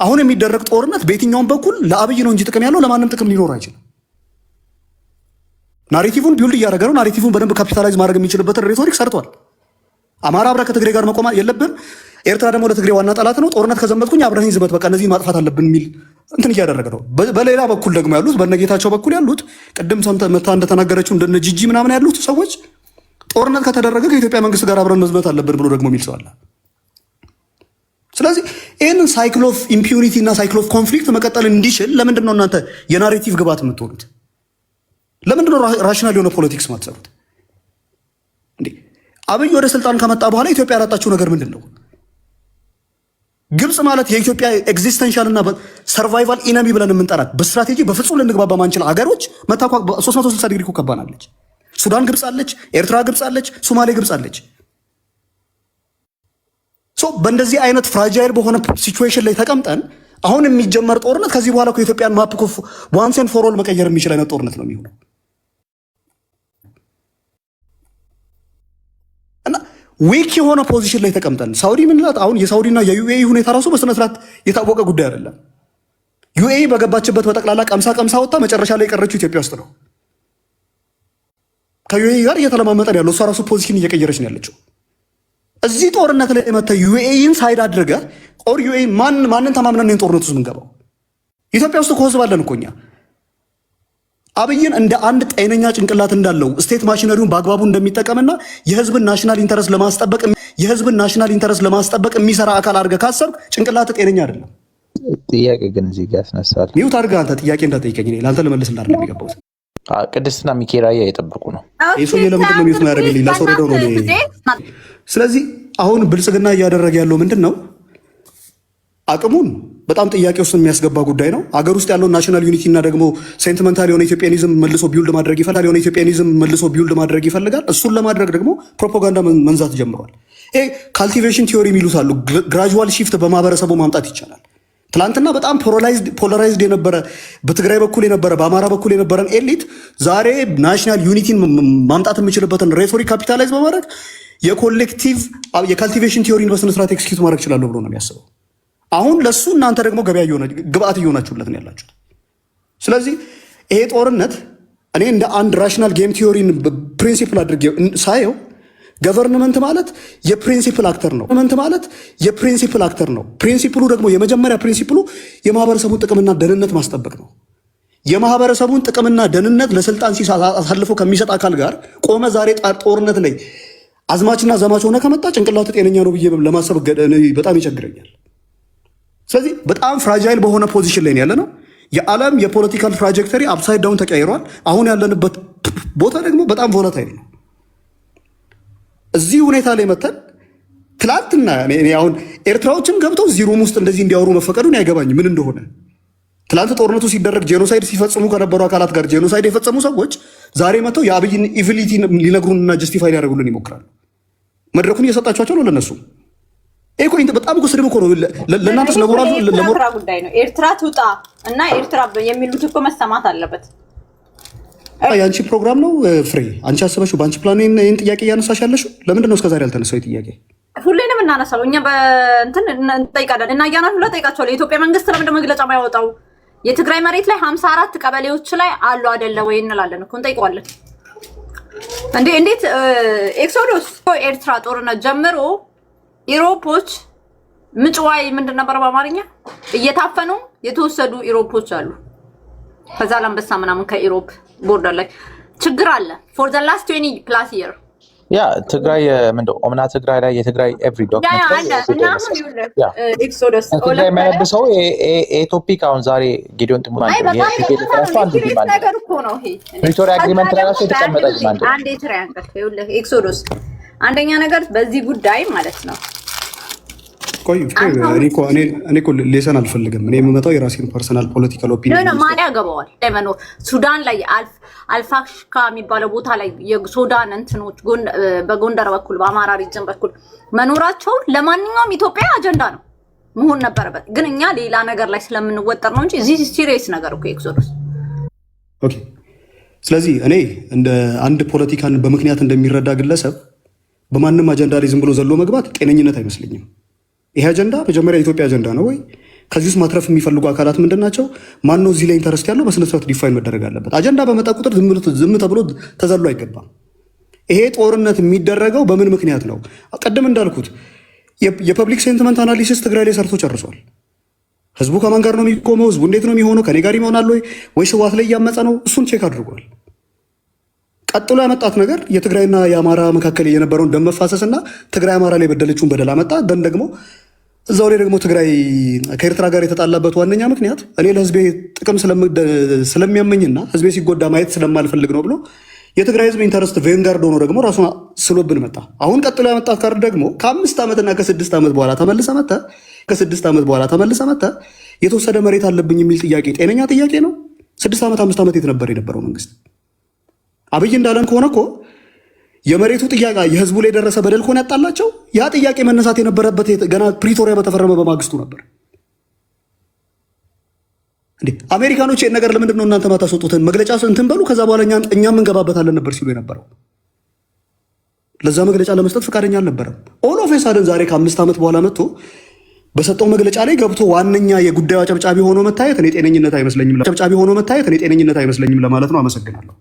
አሁን የሚደረግ ጦርነት በየትኛውም በኩል ለአብይ ነው እንጂ ጥቅም ያለው ለማንም ጥቅም ሊኖር አይችልም። ናሬቲቭን ቢውልድ እያደረገ ነው። ናሬቲቭን በደንብ ካፒታላይዝ ማድረግ የሚችልበትን ሬቶሪክ ሰርቷል። አማራ አብረህ ከትግሬ ጋር መቆም የለብን፣ ኤርትራ ደግሞ ለትግሬ ዋና ጠላት ነው፣ ጦርነት ከዘመትኩኝ አብረህኝ ዝመት፣ በቃ እነዚህ ማጥፋት አለብን የሚል እንትን እያደረገ ነው። በሌላ በኩል ደግሞ ያሉት በነጌታቸው በኩል ያሉት ቅድም መታ እንደተናገረችው እንደነ ጂጂ ምናምን ያሉት ሰዎች ጦርነት ከተደረገ ከኢትዮጵያ መንግስት ጋር አብረን መዝመት አለብን ብሎ ደግሞ የሚል ሰው አለ። ስለዚህ ይህንን ሳይክል ኦፍ ኢምፒዩኒቲ እና ሳይክል ኦፍ ኮንፍሊክት መቀጠል እንዲችል ለምንድን ነው እናንተ የናሬቲቭ ግባት የምትሆኑት? ለምንድን ነው ራሽናል የሆነ ፖለቲክስ ማትሰሩት? እንዴ አብይ ወደ ስልጣን ከመጣ በኋላ ኢትዮጵያ ያላጣችው ነገር ምንድን ነው? ግብፅ ማለት የኢትዮጵያ ኤግዚስተንሻል እና ሰርቫይቫል ኢነሚ ብለን የምንጠራት በስትራቴጂ በፍጹም ልንግባባ ማንችል ሀገሮች መታኳ 360 ዲግሪ ከባናለች። ሱዳን ግብፅ አለች፣ ኤርትራ ግብፅ አለች፣ ሶማሌ ግብፅ አለች። በእንደዚህ አይነት ፍራጃይል በሆነ ሲቹዌሽን ላይ ተቀምጠን አሁን የሚጀመር ጦርነት ከዚህ በኋላ ከኢትዮጵያን ማፕ ኮፍ ዋንስ ኤንድ ፎር ኦል መቀየር የሚችል አይነት ጦርነት ነው የሚሆነው እና ዊክ የሆነ ፖዚሽን ላይ ተቀምጠን ሳውዲ ምንላት አሁን የሳውዲና የዩኤኢ ሁኔታ ራሱ በስነስርዓት የታወቀ ጉዳይ አይደለም። ዩኤኢ በገባችበት በጠቅላላ ቀምሳ ወጣ፣ መጨረሻ ላይ የቀረችው ኢትዮጵያ ውስጥ ነው። ከዩኤኢ ጋር እየተለማመጠን ያለው እሷ ራሱ ፖዚሽን እየቀየረች ነው ያለችው። እዚህ ጦርነት ላይ መጥተህ ዩኤኢን ሳይድ አድርገህ ኦር ዩኤኢ ማንን ተማምነን ነው ጦርነት ውስጥ የምንገባው? ኢትዮጵያ ውስጥ እኮ ህዝብ አለን እኮ እኛ። አብይን እንደ አንድ ጤነኛ ጭንቅላት እንዳለው ስቴት ማሽነሪውን በአግባቡ እንደሚጠቀምና የህዝብን ናሽናል ኢንተረስት ለማስጠበቅ የሚሰራ አካል አድርገህ ካሰብክ ጭንቅላት ጤነኛ አይደለም። ጥያቄ ግን እዚህ ጋር ያስነሳል። ሚውት አድርገህ አንተ ጥያቄ እንዳጠይቀኝ ለአንተ ልመልስ እንዳለ የሚገባው ቅድስትና ሚኬራያ የጠበቁ ነው። ይህ ሰውዬ ለምንድን ነው ሚውት ያደረግልኝ? ላስወረደው ነው። ስለዚህ አሁን ብልጽግና እያደረገ ያለው ምንድን ነው? አቅሙን በጣም ጥያቄ ውስጥ የሚያስገባ ጉዳይ ነው። አገር ውስጥ ያለውን ናሽናል ዩኒቲ እና ደግሞ ሴንቲመንታል የሆነ ኢትዮጵያኒዝም መልሶ ቢውልድ ማድረግ ይፈልጋል። እሱን ለማድረግ ደግሞ ፕሮፓጋንዳ መንዛት ጀምሯል። ይሄ ካልቲቬሽን ቲዮሪ የሚሉት አሉ። ግራጁዋል ሺፍት በማህበረሰቡ ማምጣት ይቻላል። ትላንትና በጣም ፖላራይዝድ የነበረ በትግራይ በኩል የነበረ በአማራ በኩል የነበረን ኤሊት ዛሬ ናሽናል ዩኒቲን ማምጣት የምችልበትን ሬቶሪክ ካፒታላይዝ በማድረግ የኮሌክቲቭ የካልቲቬሽን ቲዮሪን በስነስርዓት ኤክስኪዩት ማድረግ ይችላለሁ ብሎ ነው የሚያስበው። አሁን ለሱ እናንተ ደግሞ ገበያ ግብአት እየሆናችሁለት ነው ያላችሁት። ስለዚህ ይሄ ጦርነት እኔ እንደ አንድ ራሽናል ጌም ቲዮሪን ፕሪንሲፕል አድርጌ ሳየው ገቨርንመንት ማለት የፕሪንሲፕል አክተር ነው። ፕሪንሲፕሉ ደግሞ የመጀመሪያ ፕሪንሲፕሉ የማህበረሰቡን ጥቅምና ደህንነት ማስጠበቅ ነው። የማህበረሰቡን ጥቅምና ደህንነት ለስልጣን አሳልፎ ከሚሰጥ አካል ጋር ቆመ ዛሬ ጦርነት ላይ አዝማችና ዘማች ሆነ ከመጣ ጭንቅላቱ ጤነኛ ነው ብዬ ለማሰብ በጣም ይቸግረኛል። ስለዚህ በጣም ፍራጃይል በሆነ ፖዚሽን ላይ ያለ ነው። የዓለም የፖለቲካል ትራጀክተሪ አፕሳይድ ዳውን ተቀይሯል። አሁን ያለንበት ቦታ ደግሞ በጣም ቮላታይል ነው። እዚህ ሁኔታ ላይ መተን ትላንትና አሁን ኤርትራዎችም ገብተው እዚህ ሩም ውስጥ እንደዚህ እንዲያወሩ መፈቀዱን አይገባኝ ምን እንደሆነ። ትላንት ጦርነቱ ሲደረግ ጄኖሳይድ ሲፈጽሙ ከነበሩ አካላት ጋር ጄኖሳይድ የፈጸሙ ሰዎች ዛሬ መጥተው የአብይን ኢቪሊቲ ሊነግሩንና ጀስቲፋይ ሊያደርጉልን ይሞክራሉ። መድረኩን እየሰጣችኋቸው ነው ለነሱ። ይሄ እኮ በጣም እኮ ስድብ እኮ ነው ለእናንተስ። ለሞራል ጉዳይ ነው። ኤርትራ ትውጣ እና ኤርትራ የሚሉት እኮ መሰማት አለበት። የአንቺ ፕሮግራም ነው ፍሬ። አንቺ አስበሽው በአንቺ ፕላን ይህን ጥያቄ እያነሳሽ ያለሽው ለምንድን ነው? እስከዛሬ ያልተነሳው ጥያቄ ሁሌንም እናነሳው እኛ በእንትን እንጠይቃለን እና እያናት ሁላ ጠይቃቸዋለሁ። የኢትዮጵያ መንግስት ለምንድን መግለጫ ማያወጣው? የትግራይ መሬት ላይ 54 ቀበሌዎች ላይ አሉ አይደለ ወይ እንላለን እኮ እንጠይቀዋለን። እንዴት ኤክሶዶስ ኤርትራ ጦርነት ጀምሮ ኢሮፖች ምጭዋይ ምንድን ነበር በአማርኛ እየታፈኑ የተወሰዱ ኢሮፖች አሉ። ከዛ ላንበሳ ምናምን ከኢሮፕ ቦርደር ላይ ችግር አለ for the last 20+ year ያ ትግራይ ምንድነው ኦምና ትግራይ ላይ የትግራይ ኤቭሪ ዶክመንት ኤክሶደስ ትግራይ የሚያነብሰው ቶፒክ አሁን ዛሬ ጌዲዮን ጥሙና ነገር እኮ ነው። ይሄ ፕሪቶሪያ አግሪመንት ላይ ራሱ የተቀመጠ አንዴ ትራያንገል ይኸውልህ ኤክሶዶስ አንደኛ ነገር በዚህ ጉዳይ ማለት ነው። ቆይ እኔ እኮ ሌሰን አልፈልግም። እኔ የምመጣው የራሴን ፐርሰናል ፖለቲካል ኦፒኒየን ነው። ማን ያገባዋል? ለመኖር ሱዳን ላይ አልፋሽካ የሚባለው ቦታ ላይ የሱዳን እንትኖች በጎንደር በኩል በአማራ ሪጅን በኩል መኖራቸው ለማንኛውም ኢትዮጵያ አጀንዳ ነው መሆን ነበረበት። ግን እኛ ሌላ ነገር ላይ ስለምንወጠር ነው እንጂ እዚህ ሲሪየስ ነገር እኮ ኤክሶዶስ። ኦኬ። ስለዚህ እኔ እንደ አንድ ፖለቲካን በምክንያት እንደሚረዳ ግለሰብ በማንም አጀንዳ ላይ ዝም ብሎ ዘሎ መግባት ጤነኝነት አይመስለኝም። ይሄ አጀንዳ መጀመሪያ የኢትዮጵያ አጀንዳ ነው ወይ? ከዚህ ውስጥ ማትረፍ የሚፈልጉ አካላት ምንድን ናቸው? ማነው እዚህ ላይ ኢንተረስት ያለው? በስነስርዓት ዲፋይን መደረግ አለበት። አጀንዳ በመጣ ቁጥር ዝም ተብሎ ተዘሎ አይገባም። ይሄ ጦርነት የሚደረገው በምን ምክንያት ነው? ቀደም እንዳልኩት የፐብሊክ ሴንቲመንት አናሊሲስ ትግራይ ላይ ሰርቶ ጨርሷል። ህዝቡ ከማን ጋር ነው የሚቆመው? ህዝቡ እንዴት ነው የሚሆነው? ከኔ ጋር ይሆናል ወይ ህወሓት ላይ እያመፀ ነው? እሱን ቼክ አድርጓል። ቀጥሎ ያመጣት ነገር የትግራይና የአማራ መካከል የነበረውን ደም መፋሰስና ትግራይ አማራ ላይ የበደለችውን በደል አመጣ። ደን ደግሞ እዛው ላይ ደግሞ ትግራይ ከኤርትራ ጋር የተጣላበት ዋነኛ ምክንያት እኔ ለህዝቤ ጥቅም ስለሚያመኝና ህዝቤ ሲጎዳ ማየት ስለማልፈልግ ነው ብሎ የትግራይ ህዝብ ኢንተረስት ቬንጋርድ ሆኖ ደግሞ ራሱን ስሎብን መጣ። አሁን ቀጥሎ ያመጣት ካርድ ደግሞ ከ5 ዓመትና ከ6 ዓመት በኋላ ተመልሰ መጣ የተወሰደ መሬት አለብኝ የሚል ጥያቄ ጤነኛ ጥያቄ ነው? 6 ዓመት 5 ዓመት የት ነበር የነበረው መንግስት? አብይ እንዳለን ከሆነ እኮ የመሬቱ ጥያቄ የህዝቡ ላይ የደረሰ በደል ከሆነ ያጣላቸው ያ ጥያቄ መነሳት የነበረበት ገና ፕሪቶሪያ በተፈረመ በማግስቱ ነበር። እንዴ አሜሪካኖች ይህን ነገር ለምንድን ነው እናንተ ማታስወጡትን መግለጫ እንትን በሉ ከዛ በኋላ እኛም እንገባበታለን ነበር ሲሉ የነበረው? ለዛ መግለጫ ለመስጠት ፈቃደኛ አልነበረም። ኦል ኦፍ ሳደን ዛሬ ከ5 ዓመት በኋላ መጥቶ በሰጠው መግለጫ ላይ ገብቶ ዋነኛ የጉዳዩ አጨብጫቢ ሆኖ መታየት እኔ ጤነኝነት አይመስለኝም ለማለት ነው። አመሰግናለሁ።